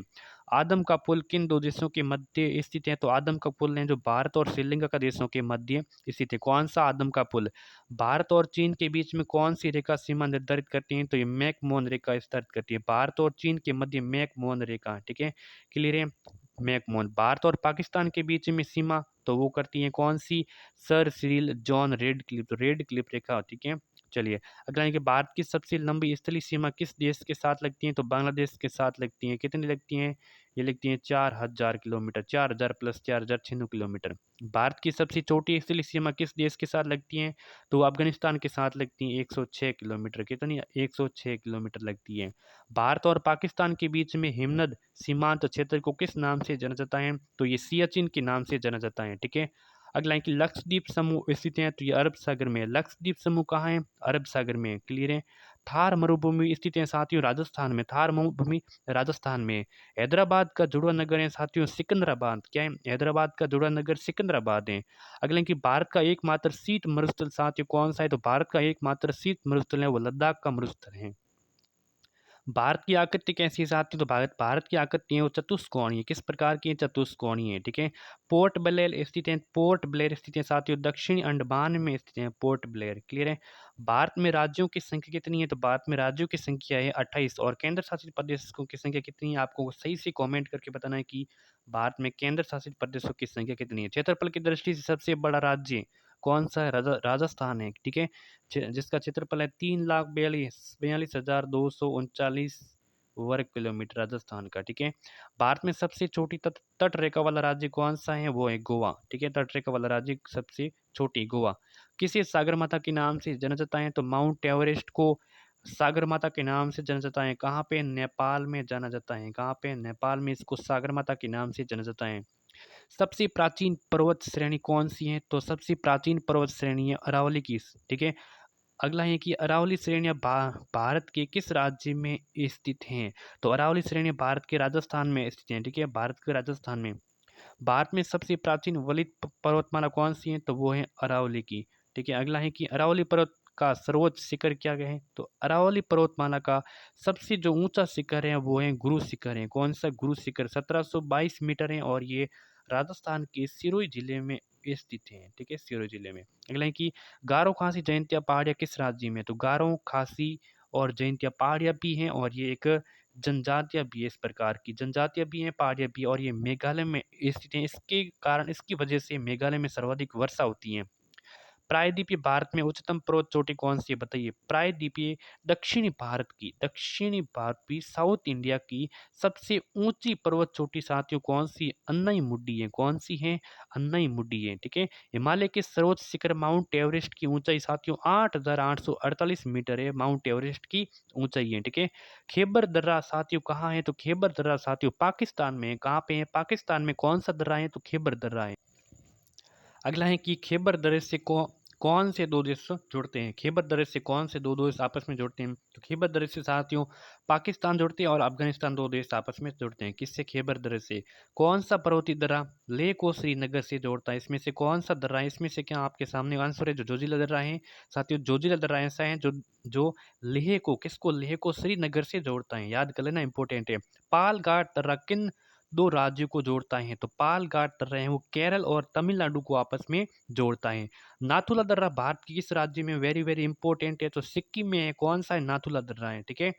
आदम का पुल किन दो देशों के मध्य स्थित है? तो आदम का पुल है जो भारत और श्रीलंका का देशों के मध्य स्थित है। कौन सा आदम का पुल? भारत और चीन के बीच में कौन सी रेखा सीमा निर्धारित करती है? तो ये मैक मोहन रेखा निर्धारित करती है। भारत और चीन के मध्य मैक मोहन रेखा। ठीक है। क्लियर है। मैकमोहन। भारत और पाकिस्तान के बीच में सीमा तो वो करती है कौन सी? सर सिरिल जॉन रेडक्लिफ, तो रेडक्लिफ रेखा, ठीक है। चलिए अगला है कि भारत की सबसे लंबी स्थलीय सीमा किस देश के साथ लगती है? तो बांग्लादेश के साथ लगती है। कितनी लगती हैं? ये लगती हैं 4000 किलोमीटर, 4000 प्लस 4000 600 किलोमीटर। भारत की सबसे छोटी स्थलीय सीमा किस देश के साथ लगती है? तो अफगानिस्तान के साथ लगती है 106 किलोमीटर। कितनी? 106 किलोमीटर लगती है। भारत और पाकिस्तान के बीच में हिमनद सीमांत क्षेत्र को किस नाम से जाना जाता है? तो ये सियाचिन के नाम से जाना जाता है, ठीक है। अगला है कि लक्षद्वीप समूह स्थित है, तो ये अरब सागर में है। लक्षद्वीप समूह कहाँ है? अरब सागर में है, क्लियर है। थार मरुभूमि स्थित है साथियों राजस्थान में, थार मरुभूमि राजस्थान में है। हैदराबाद का जुड़वा नगर है साथियों सिकंदराबाद, क्या है? हैदराबाद का जुड़वा नगर सिकंदराबाद है। अगला है कि भारत का एकमात्र शीत मरुस्थल साथियों कौन सा है? तो भारत का एकमात्र शीत मरुस्थल है वो लद्दाख का मरुस्थल है। भारत की आकृति कैसी है साथियों? तो भारत भारत की आकृति है वो चतुष्कोणीय। किस प्रकार की है? चतुष्कोणीय है, ठीक है। पोर्ट ब्लेयर स्थित है, पोर्ट ब्लेयर स्थित है साथियों दक्षिणी अंडमान में स्थित है पोर्ट ब्लेयर, क्लियर है। भारत में राज्यों की संख्या कितनी है? तो भारत में राज्यों की संख्या है 28 और केंद्र शासित प्रदेशों की संख्या कितनी है? आपको सही से कमेंट करके बताना है कि भारत में केंद्र शासित प्रदेशों की संख्या कितनी है। क्षेत्रफल की दृष्टि से सबसे बड़ा राज्य कौन सा है? राजस्थान है, ठीक है। जिसका क्षेत्रफल है 3,42,42,239 वर्ग किलोमीटर राजस्थान का, ठीक है। भारत में सबसे छोटी तट रेखा वाला राज्य कौन सा है? वो है गोवा, ठीक है। तट रेखा वाला राज्य सबसे छोटी गोवा। किसे सागरमाथा के नाम से जाना जाता है? तो माउंट एवरेस्ट को सागरमाथा के नाम से जाना जाता है। कहाँ पे? नेपाल में जाना जाता है। कहाँ पे? नेपाल में इसको सागरमाथा के नाम से जाना जाता है। सबसे प्राचीन पर्वत श्रेणी कौन सी है? तो सबसे प्राचीन पर्वत श्रेणी है अरावली की, ठीक है। अगला है कि अरावली श्रेणियाँ भारत के किस राज्य में स्थित हैं? तो अरावली श्रेणी भारत के राजस्थान में स्थित हैं, ठीक है। भारत के राजस्थान में। भारत में सबसे प्राचीन वलित पर्वतमाला कौन सी है? तो वो है अरावली की, ठीक है। अगला है कि अरावली पर्वत का सर्वोच्च शिखर क्या है? तो अरावली पर्वतमाला का सबसे जो ऊंचा शिखर है वो है गुरु शिखर है। कौन सा? गुरु शिखर 1722 मीटर है और ये राजस्थान के सिरोही जिले में स्थित है, ठीक है, सिरोही जिले में। अगला है कि गारो खासी जयंतिया पहाड़ियाँ किस राज्य में? तो गारो खासी और जयंतिया पहाड़ियाँ भी हैं और ये एक जनजातियाँ भी है, इस प्रकार की जनजातियाँ भी हैं, पहाड़ियाँ भी, और ये मेघालय में स्थित हैं। इसके कारण, इसकी वजह से मेघालय में सर्वाधिक वर्षा होती है। प्रायद्वीपीय भारत में उच्चतम पर्वत चोटी कौन सी है? बताइए। प्रायद्वीपीय दक्षिणी भारत की साउथ इंडिया की सबसे ऊंची पर्वत चोटी साथियों कौन सी? अन्नई मुड्डी है। कौन सी है? अन्नई मुड्डी है, ठीक है। हिमालय के सर्वोच्च शिखर माउंट एवरेस्ट की ऊंचाई साथियों 8,848 मीटर है। माउंट एवरेस्ट की ऊंचाई है, ठीक है। खेबर दर्रा साथियों कहाँ है? तो खेबर दर्रा साथियों पाकिस्तान में है। कहाँ पे है? पाकिस्तान में। कौन सा दर्रा है? तो खेबर दर्रा है। अगला है कि खेबर दर्रे से कौन से दो देश जुड़ते हैं? खेबर दर्रे से कौन से दो देश आपस में जुड़ते हैं? तो खेबर दर्रे से साथियों पाकिस्तान जुड़ते हैं और अफगानिस्तान, दो देश आपस में जुड़ते हैं। किससे? खेबर दर्रे से। कौन सा पर्वतीय दर्रा लेह को श्रीनगर से जोड़ता है? इसमें से कौन सा दर्रा है? इसमें से क्या आपके सामने आंसर है? जो जोजिला दर्रा है साथियों। जोजिला दर्रा ऐसा है जो जो लेह को, किसको? लेह को श्रीनगर से जोड़ता है। याद कर लेना, इंपॉर्टेंट है। पाल घाट दर्रा किन दो राज्यों को जोड़ता है? तो पाल घाट दर्रा है वो केरल और तमिलनाडु को आपस में जोड़ता है। नाथुला दर्रा भारत की किस राज्य में? वेरी वेरी इंपॉर्टेंट है, तो सिक्किम में है। कौन सा है? नाथुला दर्रा है, ठीक है।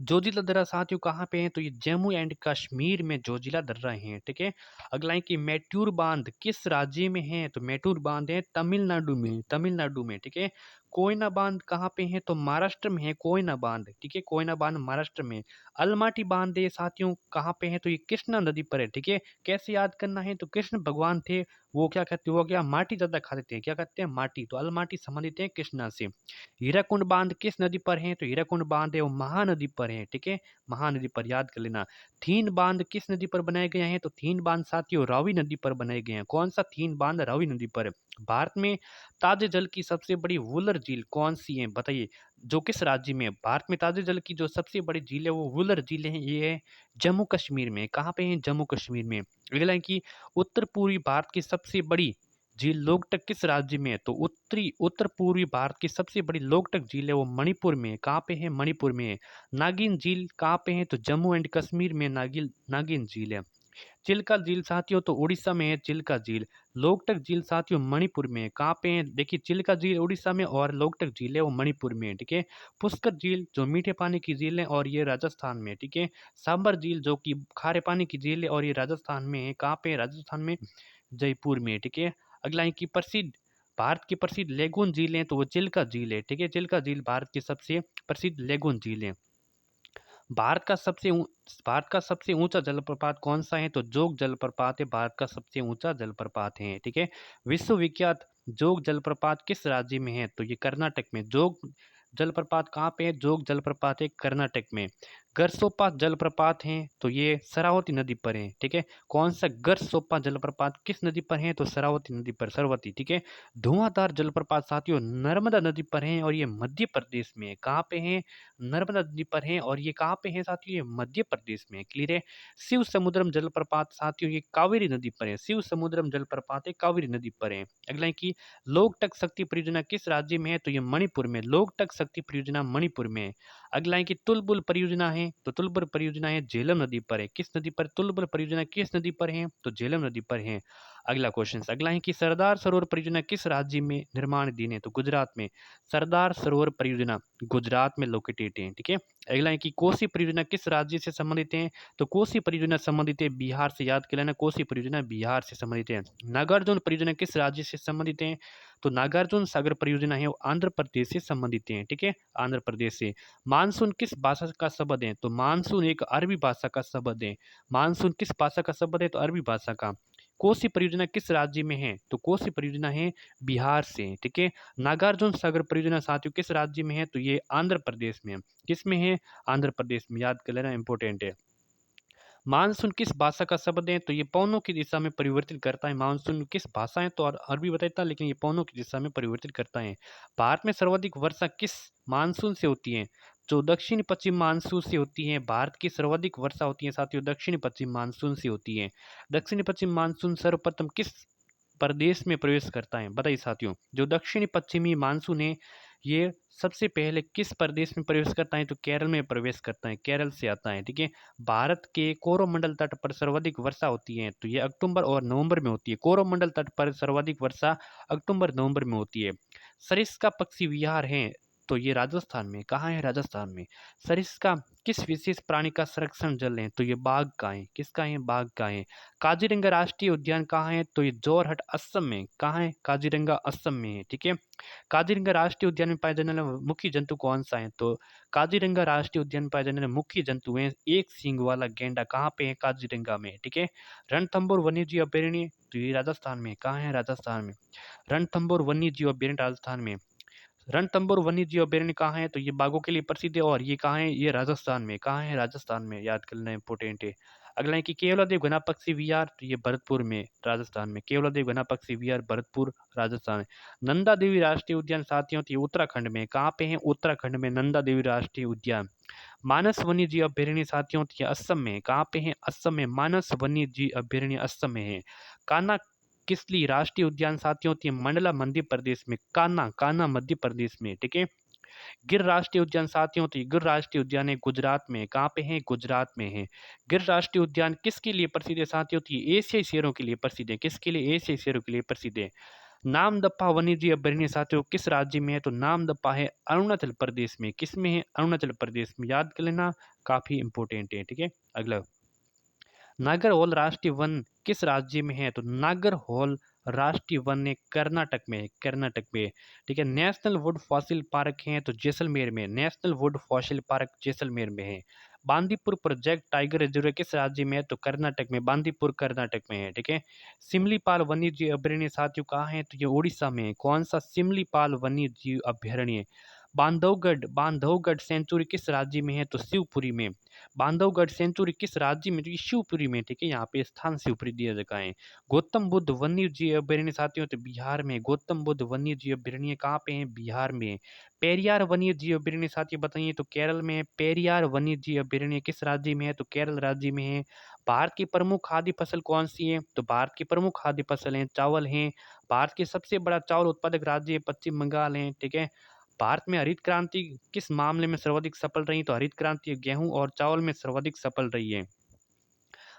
जोजिला दर्रा साथियों कहाँ पे है? तो ये जम्मू एंड कश्मीर में जोजिला दर्रा है, ठीक है। अगला है कि मैट्यूर बांध किस राज्य में है? तो मैट्यूर बांध है तमिलनाडु में, तमिलनाडु में, ठीक है। कोयना बांध कहाँ पे है? तो महाराष्ट्र में है कोयना बांध, ठीक है। कोयना बांध महाराष्ट्र में। अलमाटी बांध है साथियों कहाँ पे है? तो ये कृष्णा नदी पर है, ठीक है। कैसे याद करना है? तो कृष्ण भगवान थे वो क्या कहते हैं? वो क्या माटी ज्यादा खाते थे, क्या कहते हैं? माटी। तो अलमाटी संबंधित है कृष्णा से। हीराकुंड बांध किस नदी पर है? तो हीराकुंड बांध है वो महानदी पर है, ठीक है। महानदी पर, याद कर लेना। थीन बांध किस नदी पर बनाए गए हैं? तो थीन बांध साथियों रावी नदी पर बनाए गए हैं। कौन सा? थीन बांध रावी नदी पर। भारत में ताजे जल की सबसे बड़ी वुलर झील कौन सी है? बताइए। जो किस राज्य में? भारत में ताजे जल की जो सबसे बड़ी झील है वो वुलर झील है, ये है जम्मू कश्मीर में। कहाँ पे है? जम्मू कश्मीर में। अगला है कि उत्तर पूर्वी भारत की सबसे बड़ी झील लोकटक किस राज्य में है? तो उत्तर पूर्वी भारत की सबसे बड़ी लोकटक झील है वो मणिपुर में है। कहाँ पे है? मणिपुर में है। नागिन झील कहाँ पे है? तो जम्मू एंड कश्मीर में नागिन झील है। चिल्का झील साथियों तो उड़ीसा में है चिल्का झील। लोकटक झील साथियों मणिपुर में है। कहाँ पे है? देखिए चिल्का झील उड़ीसा में और लोकटक झील है वो मणिपुर में है, ठीक है। पुष्कर झील जो मीठे पानी की झील है और ये राजस्थान में है, ठीक है। सांबर झील जो कि खारे पानी की झील है और ये राजस्थान में है। कहाँ पे है? राजस्थान में जयपुर में है, ठीक है। अगला है कि प्रसिद्ध भारत की प्रसिद्ध लेगून झील है तो वो चिल्का झील है, ठीक है। चिल्का झील भारत की सबसे प्रसिद्ध लेगून झील है। भारत का सबसे ऊ- भारत का सबसे ऊंचा जलप्रपात कौन सा है? तो जोग जलप्रपात है भारत का सबसे ऊंचा जलप्रपात है, ठीक है। विश्व विख्यात जोग जलप्रपात किस राज्य में है? तो ये कर्नाटक में। जोग जलप्रपात कहाँ पे है? जोग जलप्रपात है कर्नाटक में। गरसोपा जलप्रपात है तो ये शरावती नदी पर है, ठीक है। कौन सा गरसोपा जलप्रपात किस नदी पर है? तो शरावती नदी पर, सरवती, ठीक है। धुआंधार जलप्रपात साथियों नर्मदा नदी पर है और ये मध्य प्रदेश में है। कहाँ पे है? नर्मदा नदी पर है और ये कहाँ पे है साथियों? ये मध्य प्रदेश में है। क्लियर है। शिव समुद्रम जलप्रपात साथियों ये कावेरी नदी पर है। शिव समुद्रम जलप्रपात है कावेरी नदी पर है। अगला है कि लोकटक शक्ति परियोजना किस राज्य में है? तो ये मणिपुर में। लोकटक शक्ति परियोजना मणिपुर में है। अगला है कि तुलबुल परियोजना है तो तुलबुल परियोजना है झेलम नदी पर है। किस नदी पर? तुलबुल परियोजना किस नदी पर है? तो झेलम नदी पर है। अगला क्वेश्चन अगला है कि सरदार सरोवर परियोजना किस राज्य में निर्माणाधीन है? तो गुजरात में। सरदार सरोवर परियोजना गुजरात में लोकेटेड है, ठीक है। अगला है कि कोसी परियोजना किस राज्य से संबंधित है? तो कोसी परियोजना संबंधित है बिहार से। याद कर लेना, कोसी परियोजना बिहार से संबंधित है। नागार्जुन परियोजना किस राज्य से संबंधित है? तो नागार्जुन सागर परियोजना है वो आंध्र प्रदेश से संबंधित है, ठीक है। आंध्र प्रदेश से। मानसून किस भाषा का शब्द है? तो मानसून एक अरबी भाषा का शब्द है। मानसून किस भाषा का शब्द है? तो अरबी भाषा का। कोसी परियोजना किस राज्य में है? तो कोसी परियोजना है बिहार से, ठीक है। नागार्जुन सागर परियोजना साथियों किस राज्य में है? तो ये आंध्र प्रदेश में है। किस में है? आंध्र प्रदेश में। याद कर लेना, इंपॉर्टेंट है। मानसून किस भाषा का शब्द है? तो ये पवनों की दिशा में परिवर्तित करता है। मानसून किस भाषा है? तो अरबी बताता है लेकिन ये पवनों की दिशा में परिवर्तित करता है। भारत में सर्वाधिक वर्षा किस मानसून से होती है? जो दक्षिण पश्चिम मानसून से होती है। भारत की सर्वाधिक वर्षा होती है साथियों दक्षिण पश्चिम मानसून से होती है। दक्षिण पश्चिम मानसून सर्वप्रथम किस प्रदेश में प्रवेश करता है? बताइए साथियों, जो दक्षिणी पश्चिमी मानसून है ये सबसे पहले किस प्रदेश में प्रवेश करता है? तो केरल में प्रवेश करता है, केरल से आता है, ठीक है। भारत के कोरोमंडल तट पर सर्वाधिक वर्षा होती है तो ये अक्टूबर और नवंबर में होती है। कोरोमंडल तट पर सर्वाधिक वर्षा अक्टूबर नवंबर में होती है। सरिस्का पक्षी विहार है तो ये राजस्थान में। कहाँ है? राजस्थान में। सरिस्का किस विशेष प्राणी का संरक्षण जल है? तो ये बाघ का है। किसका है? बाघ का है। काजीरंगा राष्ट्रीय उद्यान कहाँ है? तो ये जोरहट असम में। कहाँ है? काजीरंगा असम में है, ठीक है। काजीरंगा राष्ट्रीय उद्यान में पाए जाने वाला मुख्य जंतु कौन सा है? तो काजीरंगा राष्ट्रीय उद्यान में पाए जाने वाले मुख्य जंतु हैं एक सींग वाला गेंडा। कहाँ पे है? काजीरंगा में, ठीक है। रणथंभौर वन्यजीव अभयारण्य तो ये राजस्थान में। कहाँ है? राजस्थान में। रणथंभौर वन्यजीव अभयारण्य राजस्थान में। रणथंभौर वन्यजीव अभयारण्य कहाँ है? तो ये बाघों के लिए प्रसिद्ध है और ये कहाँ है? ये राजस्थान में। कहाँ है? राजस्थान में। याद कर लेना, इंपोर्टेंट है। अगला है कि केवलादेव घना पक्षी विहार तो ये भरतपुर में, राजस्थान में। केवलादेव घना पक्षी विहार भरतपुर, राजस्थान में। नंदा देवी राष्ट्रीय उद्यान साथियों तो ये उत्तराखंड में। कहाँ पे है? उत्तराखंड में नंदा देवी राष्ट्रीय उद्यान। मानस वन्यजीव अभयारण्य साथियों तो ये असम में है। कहाँ पे है? असम में। मानस वन्यजीव अभयारण्य असम में है। कान्हा किसली राष्ट्रीय उद्यान साथियों तो ये मंडला मध्य प्रदेश में। कान्हा, कान्हा मध्य प्रदेश में, ठीक है। गिर राष्ट्रीय उद्यान साथियों तो ये गिर राष्ट्रीय उद्यान है गुजरात में। कहाँ पे है? गुजरात में है। गिर राष्ट्रीय उद्यान किसके लिए प्रसिद्ध है साथियों? तो ये एशियाई शेरों के लिए प्रसिद्ध है। किसके लिए? एशियाई शेरों के लिए प्रसिद्ध है। नामदफा वन्यजीव अभयारण्य साथियों किस राज्य में है? तो नामदफा है अरुणाचल प्रदेश में। किस में है? अरुणाचल प्रदेश में। याद कर लेना, काफी इंपोर्टेंट है, ठीक है। अगला, नागरहोल राष्ट्रीय वन किस राज्य में है? तो नागरहोल राष्ट्रीय वन ने कर्नाटक में है। कर्नाटक में, ठीक है। नेशनल वुड फॉसिल पार्क है तो जैसलमेर में। National would fossil park Jaisalmer में है। बांदीपुर प्रोजेक्ट टाइगर रिजर्व किस राज्य में है? तो कर्नाटक में। बांदीपुर कर्नाटक में है, ठीक है। सिमलीपाल वन्यजीव अभयारण्य साथियों कहाँ है? तो ये उड़ीसा में है। कौन सा? सिमलीपाल वन्यजीव अभयारण्य। बांधवगढ़, बांधवगढ़ सेंचुरी किस राज्य में है? तो शिवपुरी में। बांधवगढ़ सेंचुरी किस राज्य में? तो ये शिवपुरी में, ठीक है। यहाँ पे स्थान शिवपुरी दिया जगह है। गौतम बुद्ध वन्य जीव अभयारण्य साथियों तो बिहार में। गौतम बुद्ध वन्य जीव अभयारण्य कहाँ पे है? बिहार में। पेरियार वन्य जीव अभयारण्य साथियों बताइए तो केरल में है। पेरियार वन्य जीव अभयारण्य किस राज्य में है? तो केरल राज्य में है। भारत की प्रमुख खाद्य फसल कौन सी है? तो भारत की प्रमुख खाद्य फसल है चावल है। भारत के सबसे बड़ा चावल उत्पादक राज्य है पश्चिम बंगाल है, ठीक है। भारत में हरित क्रांति किस मामले में सर्वाधिक सफल रही? तो हरित क्रांति गेहूं और चावल में सर्वाधिक सफल रही है।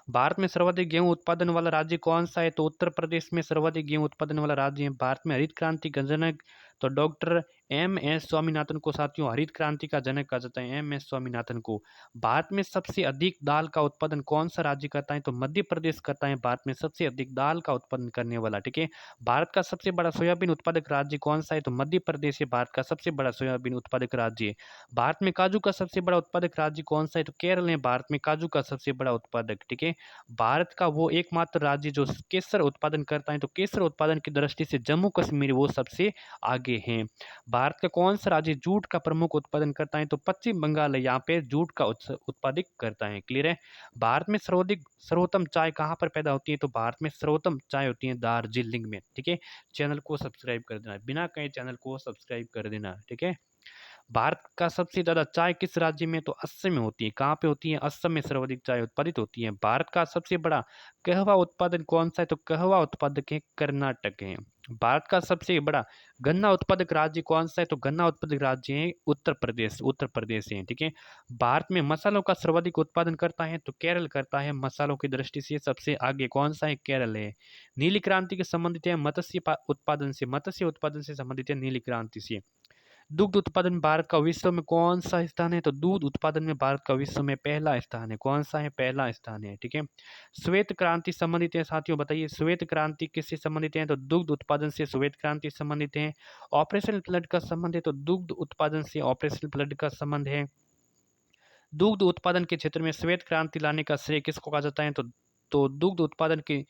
भारत में सर्वाधिक गेहूं उत्पादन वाला राज्य कौन सा है? तो उत्तर प्रदेश में सर्वाधिक गेहूं उत्पादन वाला राज्य है। भारत में हरित क्रांति का जनक तो डॉक्टर एम एस स्वामीनाथन को साथियों हरित क्रांति का जनक कहा जाता है, एम एस स्वामीनाथन को। भारत में सबसे अधिक दाल का उत्पादन कौन सा राज्य करता है? तो मध्य प्रदेश करता है, भारत में सबसे अधिक दाल का उत्पादन करने वाला। ठीक है। भारत का सबसे बड़ा सोयाबीन उत्पादक राज्य कौन सा है? तो मध्य प्रदेश है भारत का सबसे बड़ा सोयाबीन उत्पादक राज्य। भारत में काजू का सबसे बड़ा उत्पादक राज्य कौन सा है? तो केरल है भारत में काजू का सबसे बड़ा उत्पादक। ठीक है। भारत का वो एकमात्र राज्य जो केसर उत्पादन करता है, तो केसर उत्पादन की दृष्टि से जम्मू कश्मीर वो सबसे आगे हैं। भारत का कौन सा राज्य जूट का प्रमुख उत्पादन करता है? तो पश्चिम बंगाल है, यहाँ पे जूट का उत्पादित करता है। क्लियर है। भारत में सर्वाधिक सर्वोत्तम चाय कहाँ पर पैदा होती है? तो भारत में सर्वोत्तम चाय होती है दार्जिलिंग में। ठीक है। चैनल को सब्सक्राइब कर देना, बिना कहीं चैनल को सब्सक्राइब कर देना। ठीक है। भारत का सबसे ज्यादा चाय किस राज्य में? तो असम में होती है। कहाँ पे होती है? असम में सर्वाधिक चाय उत्पादित होती है। भारत का सबसे बड़ा कहवा उत्पादन कौन सा है? तो कहवा उत्पादक है कर्नाटक है। भारत का सबसे बड़ा गन्ना उत्पादक राज्य कौन सा है? तो गन्ना उत्पादक राज्य है उत्तर प्रदेश, उत्तर प्रदेश है। ठीक है। भारत में मसालों का सर्वाधिक उत्पादन करता है, तो केरल करता है। मसालों की दृष्टि से सबसे आगे कौन सा है? केरल है। नीली क्रांति के संबंधित है उत्पादन से, मत्स्य उत्पादन से संबंधित है नीली क्रांति से। दुग्ध उत्पादन में भारत का विश्व में कौन सा स्थान है? तो दूध उत्पादन में भारत का विश्व में पहला स्थान है। कौन सा है? पहला स्थान है। ठीक है। श्वेत क्रांति संबंधित है साथियों, बताइए श्वेत क्रांति किससे संबंधित है? तो दुग्ध उत्पादन से श्वेत क्रांति संबंधित है। ऑपरेशन फ्लड का संबंध है, तो दुग्ध उत्पादन से ऑपरेशन फ्लड का संबंध है। दुग्ध उत्पादन के क्षेत्र में श्वेत क्रांति लाने का श्रेय किसको कहा जाता है? तो दुग्ध उत्पादन के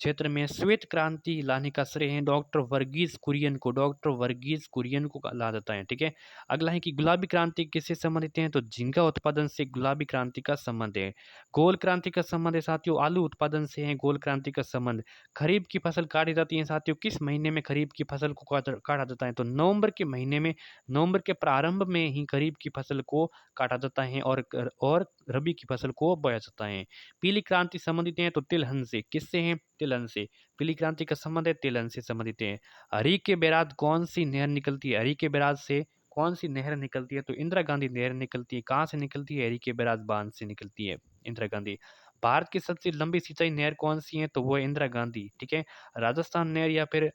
क्षेत्र में श्वेत क्रांति लाने का श्रेय है डॉक्टर वर्गीज कुरियन को, डॉक्टर वर्गीज कुरियन को ला जाता है। ठीक है। अगला है कि गुलाबी क्रांति किससे संबंधित है? तो झींगा उत्पादन से गुलाबी क्रांति का संबंध है। गोल क्रांति का संबंध है साथियों आलू उत्पादन से है गोल क्रांति का संबंध। खरीफ की फसल काटी जाती है साथियों, किस महीने में खरीफ की फसल को काटा जाता है? तो नवंबर के महीने में, नवंबर के प्रारंभ में ही खरीफ की फसल को काटा जाता है और रबी की फसल को बोया जाता है। पीली क्रांति संबंधित है तो तिलहन से, किससे है? तिलहन से। पीली क्रांति का संबंध है तिलहन से संबंधित है। हरी के बैराज कौन सी नहर निकलती है? हरी के बैराज से कौन सी नहर निकलती है? तो इंदिरा गांधी नहर निकलती है। कहाँ से निकलती है? हरी के बैराज बांध से निकलती है इंदिरा गांधी। भारत की सबसे लंबी सिंचाई नहर कौन सी है? तो वो है इंदिरा गांधी। ठीक है। राजस्थान नहर या फिर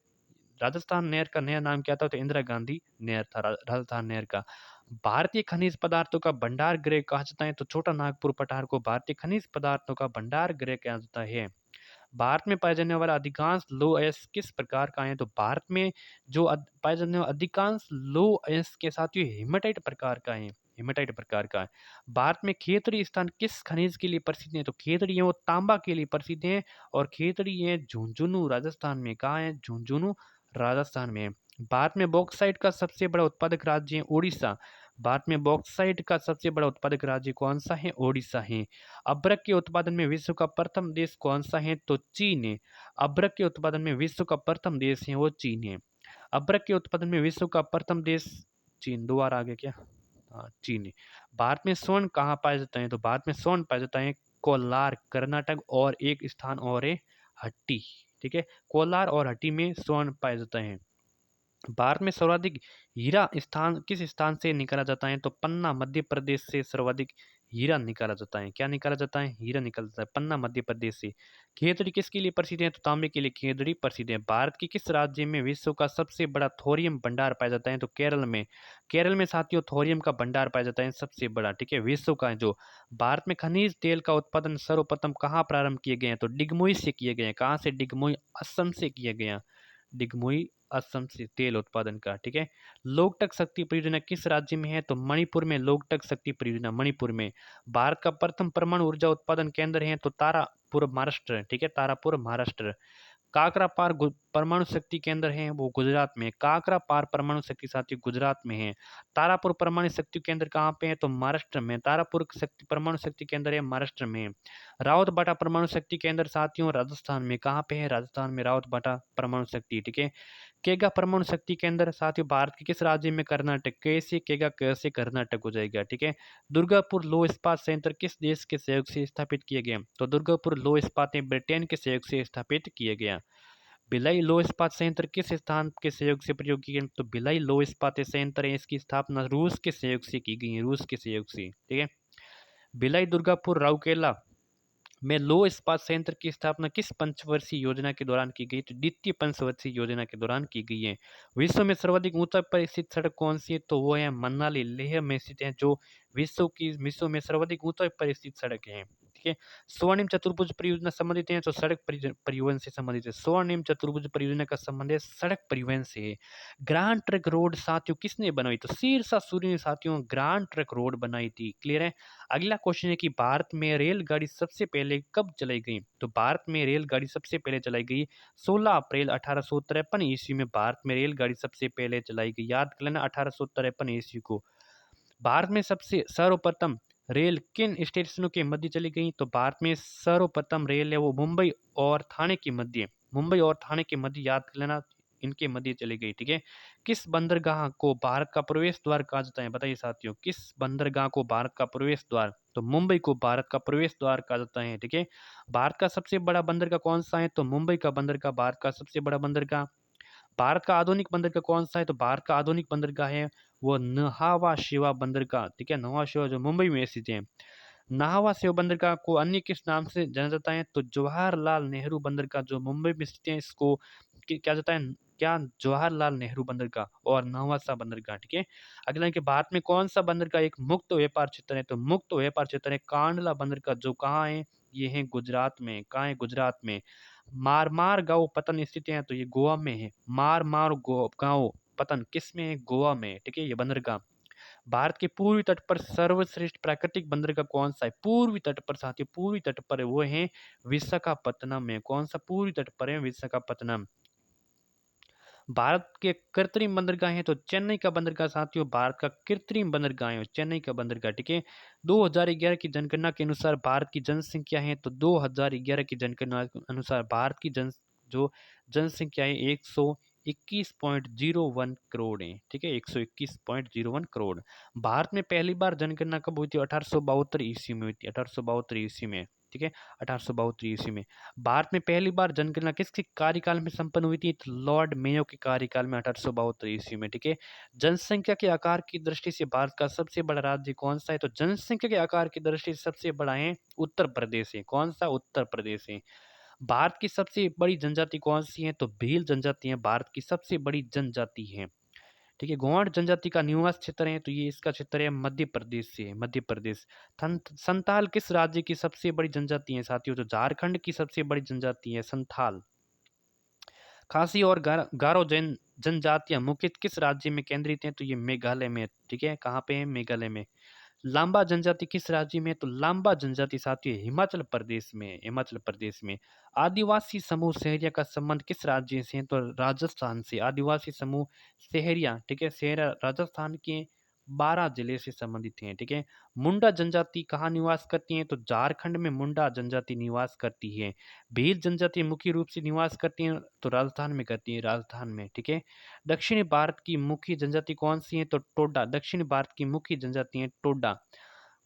राजस्थान नहर का नया नाम क्या था? तो इंदिरा गांधी नहर था राजस्थान नहर का। भारतीय खनिज पदार्थों का भंडार गृह कहा जाता है, तो छोटा नागपुर पठार को भारतीय खनिज पदार्थों का भंडार गृह कहा जाता है। भारत में पाए जाने वाला अधिकांश लो एस किस प्रकार का है? तो भारत में जो पाए जाने वाला अधिकांश लो एस के साथ ही हेमाटाइट प्रकार का है, हेमाटाइट प्रकार का है। भारत में खेतड़ी स्थान किस खनिज के लिए प्रसिद्ध है? तो खेतड़ी है वो तांबा के लिए प्रसिद्ध है, और खेतड़ी है झुंझुनू राजस्थान में। कहाँ है? झुंझुनू राजस्थान में है। भारत में बॉक्साइट का सबसे बड़ा उत्पादक राज्य है उड़ीसा। भारत में बॉक्साइट का सबसे बड़ा उत्पादक राज्य कौन सा है? उड़ीसा है। अभ्रक के उत्पादन में विश्व का प्रथम देश कौन सा है? तो चीन है। अभ्रक के उत्पादन में विश्व का प्रथम देश है वो चीन है। अभ्रक के उत्पादन में विश्व का प्रथम देश चीन, दोबारा आ गया क्या? हाँ, चीन है। भारत में स्वर्ण कहाँ पाया जाता है? तो भारत में स्वर्ण पाया जाता है कोलार कर्नाटक, और एक स्थान और है हट्टी। ठीक है। कोलार और हट्टी में स्वर्ण पाया जाता है। भारत में सर्वाधिक हीरा स्थान किस स्थान से निकाला जाता है? तो पन्ना मध्य प्रदेश से सर्वाधिक हीरा निकाला जाता है। क्या निकाला जाता है? हीरा निकाला जाता है पन्ना मध्य प्रदेश से। खेतड़ी किसके लिए प्रसिद्ध है? तो तांबे के लिए खेतड़ी प्रसिद्ध है। भारत के किस राज्य में विश्व का सबसे बड़ा थोरियम भंडार पाया जाता है? तो केरल में। केरल में साथियों थोरियम का भंडार पाया जाता है सबसे बड़ा। ठीक है। विश्व का जो भारत में खनिज तेल का उत्पादन सर्वप्रथम कहाँ प्रारंभ किए गए हैं? तो डिगमोई से किए गए हैं। कहाँ से? डिगमोई असम से किया गया। डिगमोई असम से तेल उत्पादन का। ठीक है। लोकटक शक्ति परियोजना किस राज्य में है? तो मणिपुर में लोकटक शक्ति परियोजना मणिपुर में। भारत का प्रथम परमाणु ऊर्जा उत्पादन केंद्र है तो तारापुर महाराष्ट्र। ठीक है। तारापुर महाराष्ट्र। काकरा पार परमाणु शक्ति केंद्र है वो गुजरात में। काकरा पार परमाणु शक्ति साथी गुजरात में है। तारापुर परमाणु शक्ति केंद्र कहाँ पे है? तो महाराष्ट्र में। तारापुर शक्ति परमाणु शक्ति केंद्र है महाराष्ट्र में। रावत बाटा परमाणु शक्ति केंद्र साथियों राजस्थान में। कहाँ पे है? राजस्थान में रावत बाटा परमाणु शक्ति। ठीक है। केगा परमाणु शक्ति केंद्र साथियों भारत के किस राज्य में? कर्नाटक। कैसे केगा, कैसे कर्नाटक हो जाएगा। ठीक है। दुर्गापुर लो इस्पात संयंत्र किस देश के सहयोग से स्थापित किए गए? तो दुर्गापुर लो इस्पात ब्रिटेन के सहयोग से स्थापित किए गया। भिलाई लो इस्पात संयंत्र किस स्थान के सहयोग से प्रयोग किए गए? तो भिलाई लो इस्पात संयंत्र है इसकी स्थापना रूस के सहयोग से की गई है, रूस के सहयोग से। ठीक है। भिलाई दुर्गापुर राउरकेला में लौह इस्पात संयंत्र की स्थापना किस पंचवर्षीय योजना के दौरान की गई? तो द्वितीय पंचवर्षीय योजना के दौरान की गई है। विश्व में सर्वाधिक ऊंचाई पर स्थित सड़क कौन सी है? तो वो है मनाली लेह में स्थित है, जो विश्व में सर्वाधिक ऊंचाई पर स्थित सड़क है। ठीक है। स्वर्णिम चतुर्भुज परियोजना संबंधित है तो सड़क परिवहन से संबंधित है। स्वर्णिम चतुर्भुज परियोजना का संबंध है सड़क परिवहन से है। ग्रांड ट्रक रोड साथियों किसने बनाई? तो शेरशाह सूरी ने साथियों ग्रांड ट्रक रोड बनाई थी। क्लियर है। अगला क्वेश्चन है कि भारत में रेलगाड़ी सबसे पहले कब चलाई गई? तो भारत में रेलगाड़ी सबसे पहले चलाई गई 16 अप्रैल 1853 ईस्वी में भारत में रेलगाड़ी सबसे पहले चलाई गई। याद कर लेना 1853 ईस्वी को। भारत में सबसे सर्वप्रथम रेल किन स्टेशनों के मध्य चली गई? तो भारत में सर्वप्रथम रेल है वो मुंबई और थाने के मध्य, मुंबई और थाने के मध्य, याद कर लेना, इनके मध्य चली गई। ठीक है। किस बंदरगाह को भारत का प्रवेश द्वार कहा जाता है? बताइए साथियों, किस बंदरगाह को भारत का प्रवेश द्वार? तो मुंबई को भारत का प्रवेश द्वार कहा जाता है। ठीक है। भारत का सबसे बड़ा बंदरगाह कौन सा है? तो मुंबई का बंदरगाह भारत का सबसे बड़ा बंदरगाह। भारत का आधुनिक बंदरगाह कौन सा है? तो भारत का आधुनिक बंदरगाह है वो नहावा शिवा बंदरगाह। ठीक है। नहावा शिवा जो मुंबई में स्थित है। नाहवा सेवा बंदरगाह को अन्य किस नाम से जाना जाता है? तो जवाहरलाल नेहरू बंदरगाह जो मुंबई में स्थित है, इसको क्या जाता है? क्या जवाहरलाल नेहरू बंदरगाह और नहवासा बंदरगाह। ठीक है। अगला है कि भारत में कौन सा बंदरगाह एक मुक्त व्यापार क्षेत्र है? तो मुक्त व्यापार क्षेत्र है कांडला बंदरगाह, जो कहाँ है? ये है गुजरात में। कहाँ है? गुजरात में। मारमार गांव पतन स्थित है तो ये गोवा में है। मारमार गांव पतन किस में है? गोवा में। ठीक है। ये बंदरगाह। भारत के पूर्वी तट पर सर्वश्रेष्ठ प्राकृतिक बंदरगाह कौन सा है? पूर्वी तट पर साथियों, पूर्वी तट पर है वो है विशाखापत्तनम में। कौन सा पूर्वी तट पर है? विशाखापत्तनम। भारत के कृत्रिम बंदरगाह है तो चेन्नई का बंदरगाह साथियों भारत का कृत्रिम बंदरगाह है, चेन्नई का बंदरगाह। ठीक है। 2011 की जनगणना के अनुसार भारत की जनसंख्या है तो 2011 की जनगणना के अनुसार भारत की जो जनसंख्या है 121.01 करोड़ है। ठीक है। 121.01 करोड़। भारत में पहली बार जनगणना कब हुई थी? 1872 ईस्वी में हुई थी। 1872 ईस्वी में। ठीक है। 1872 ईस्वी में। भारत में पहली बार जनगणना किसके कार्यकाल में संपन्न हुई थी? तो लॉर्ड मेयो के कार्यकाल में 1872 ईस्वी में। ठीक है। जनसंख्या के आकार की दृष्टि से भारत का सबसे बड़ा राज्य कौन सा है? तो जनसंख्या के आकार की दृष्टि से सबसे बड़ा है उत्तर प्रदेश है। कौन सा? उत्तर प्रदेश है। भारत की सबसे बड़ी जनजाति कौन सी है? तो भील जनजाति है भारत की सबसे बड़ी जनजाति है। ठीक है। गोंड जनजाति का निवास क्षेत्र है तो ये इसका क्षेत्र है मध्य प्रदेश से, मध्य प्रदेश। संथाल किस राज्य की सबसे बड़ी जनजाति है साथियों? तो झारखंड की सबसे बड़ी जनजाति है संथाल। खासी और गारो जनजातियां मुख्यतः किस राज्य में केंद्रित हैं? तो ये मेघालय में। ठीक है। कहाँ पे है? मेघालय में। लांबा जनजाति किस राज्य में? तो लांबा जनजाति साथियों हिमाचल प्रदेश में, हिमाचल प्रदेश में। आदिवासी समूह सहरिया का संबंध किस राज्य से है? तो राजस्थान से। आदिवासी समूह सहरिया, ठीक है, सहरिया राजस्थान के 12 जिले से संबंधित हैं। ठीक है। मुंडा जनजाति कहाँ निवास करती है? तो झारखंड में मुंडा जनजाति निवास करती है। भील जनजाति मुख्य रूप से निवास करती है तो राजस्थान में करती है, राजस्थान में। ठीक है। दक्षिणी भारत की मुख्य जनजाति कौन सी है? तो टोडा। दक्षिण भारत की मुख्य जनजाति है टोडा।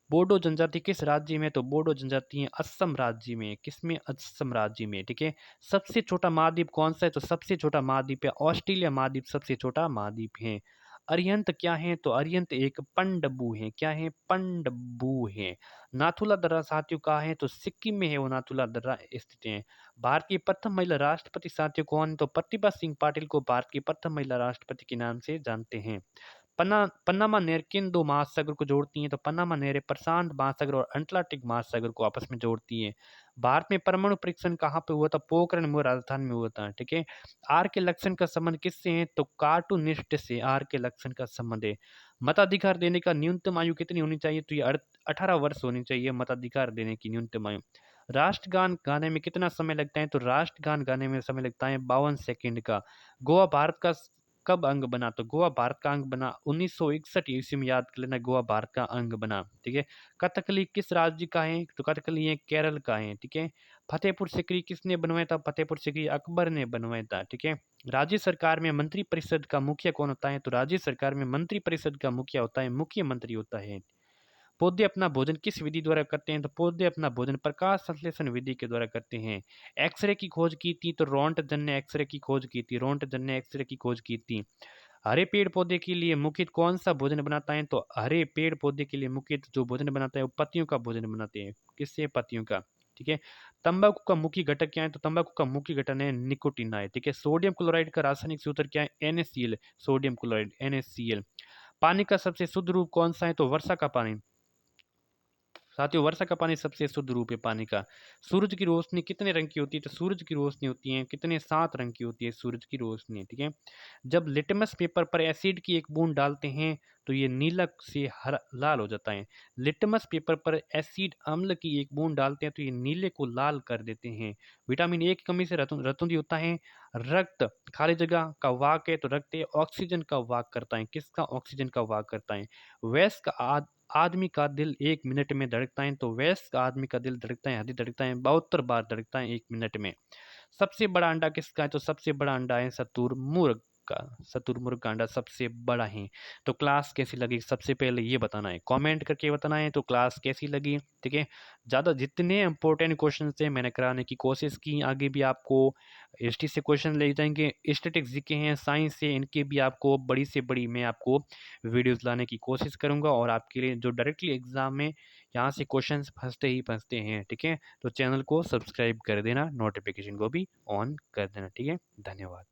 बोडो जनजाति किस राज्य में? तो बोडो जनजाति है असम राज्य में। किसमें? असम राज्य में। ठीक है। सबसे छोटा महाद्वीप कौन सा है? तो सबसे छोटा महाद्वीप है ऑस्ट्रेलिया महाद्वीप, सबसे छोटा महाद्वीप है। अरिहंत क्या है? तो अरिहंत एक पनडब्बू है। क्या है? पनडब्बू है। नाथुला दर्रा साथियों कहाँ है? तो सिक्किम में है वो नाथुला दर्रा स्थित है। भारत की प्रथम महिला राष्ट्रपति साथियों कौन है? तो प्रतिभा सिंह पाटिल को भारत की प्रथम महिला राष्ट्रपति के नाम से जानते हैं। पनामा नहर किन दो महासागर को जोड़ती है? तो पनामा नहर प्रशांत महासागर और अटलांटिक महासागर को आपस में जोड़ती है। भारत में परमाणु परीक्षण कहाँ पे हुआ था? पोखरण में, राजस्थान में हुआ था। ठीक है। आर के लक्षण का संबंध किससे है? तो कार्टूनिस्ट से आर के लक्षण का संबंध है। मताधिकार देने का न्यूनतम आयु कितनी होनी चाहिए? तो ये 18 वर्ष होनी चाहिए मताधिकार देने की न्यूनतम आयु। राष्ट्रगान गाने में कितना समय लगता है? तो राष्ट्रगान गाने में समय लगता है 52 सेकंड का। गोवा भारत का कब अंग बना? तो गोवा भारत का अंग बना 1961 ईस्वी में। याद कर लेना, गोवा भारत का अंग बना। ठीक है। कथकली किस राज्य का है? तो कथकली है केरल का है। ठीक है। फतेहपुर सीकरी किसने बनवाया था? फतेहपुर सीकरी अकबर ने बनवाया था। ठीक है। राज्य सरकार में मंत्री परिषद का मुखिया कौन होता है? तो राज्य सरकार में मंत्री परिषद का मुखिया होता है मुख्यमंत्री होता है। पौधे अपना भोजन किस विधि द्वारा करते हैं? तो पौधे अपना भोजन प्रकाश संश्लेषण विधि के द्वारा करते हैं। एक्सरे की खोज की थी तो रोंटगन ने एक्सरे की खोज की थी, रोंटगन ने एक्सरे की खोज की थी। हरे पेड़ पौधे के लिए मुख्य कौन सा भोजन बनाता है? तो हरे पेड़ पौधे के लिए मुख्य जो भोजन बनाता है वो पत्तियों का भोजन बनाते हैं। किससे? पत्तियों का। ठीक है। तंबाकू का मुख्य घटक क्या है? तो तंबाकू का मुख्य घटक है निकोटिनाइड, ठीक है। सोडियम क्लोराइड का रासायनिक सूत्र क्या है? NaCl, sodium chloride NaCl। पानी का सबसे शुद्ध रूप कौन सा है? तो वर्षा का पानी। साथियों, वर्षा का पानी सबसे शुद्ध रूप है पानी का। सूरज की रोशनी कितने रंग की होती है? तो सूरज की रोशनी होती है कितने? 7 रंग की होती है सूरज की रोशनी, ठीक है। जब लिटमस पेपर पर एसिड की एक बूंद डालते हैं तो ये नीला से हरा लाल हो जाता है। लिटमस पेपर पर एसिड अम्ल की एक बूंद डालते हैं तो ये नीले को लाल कर देते हैं। विटामिन ए की कमी से रतुंधी होता है। रक्त खाली जगह का वाहक है तो रक्त ऑक्सीजन का वाहक करता है। किसका? ऑक्सीजन का वाहक करता है। वयस्क आदमी का दिल 1 मिनट में धड़कता है तो वयस्क आदमी का दिल धड़कता है, अधिक धड़कता है 72 बार धड़कता है 1 मिनट में। सबसे बड़ा अंडा किसका है? तो सबसे बड़ा अंडा है शुतुरमुर्ग का। शुतुरमुर्ग का अंडा सबसे बड़ा है। तो क्लास कैसी लगी सबसे पहले ये बताना है, कमेंट करके बताना है तो क्लास कैसी लगी, ठीक है। ज़्यादा जितने इंपॉर्टेंट क्वेश्चन थे मैंने कराने की कोशिश की। आगे भी आपको हिस्ट्री से क्वेश्चन ले जाएंगे, स्टैटिक्स जीके हैं, साइंस से, इनके भी आपको बड़ी से बड़ी मैं आपको वीडियोस लाने की कोशिश करूंगा। और आपके लिए जो डायरेक्टली एग्जाम में यहाँ से क्वेश्चंस फंसते ही फंसते हैं, ठीक है। तो चैनल को सब्सक्राइब कर देना, नोटिफिकेशन को भी ऑन कर देना, ठीक है। धन्यवाद।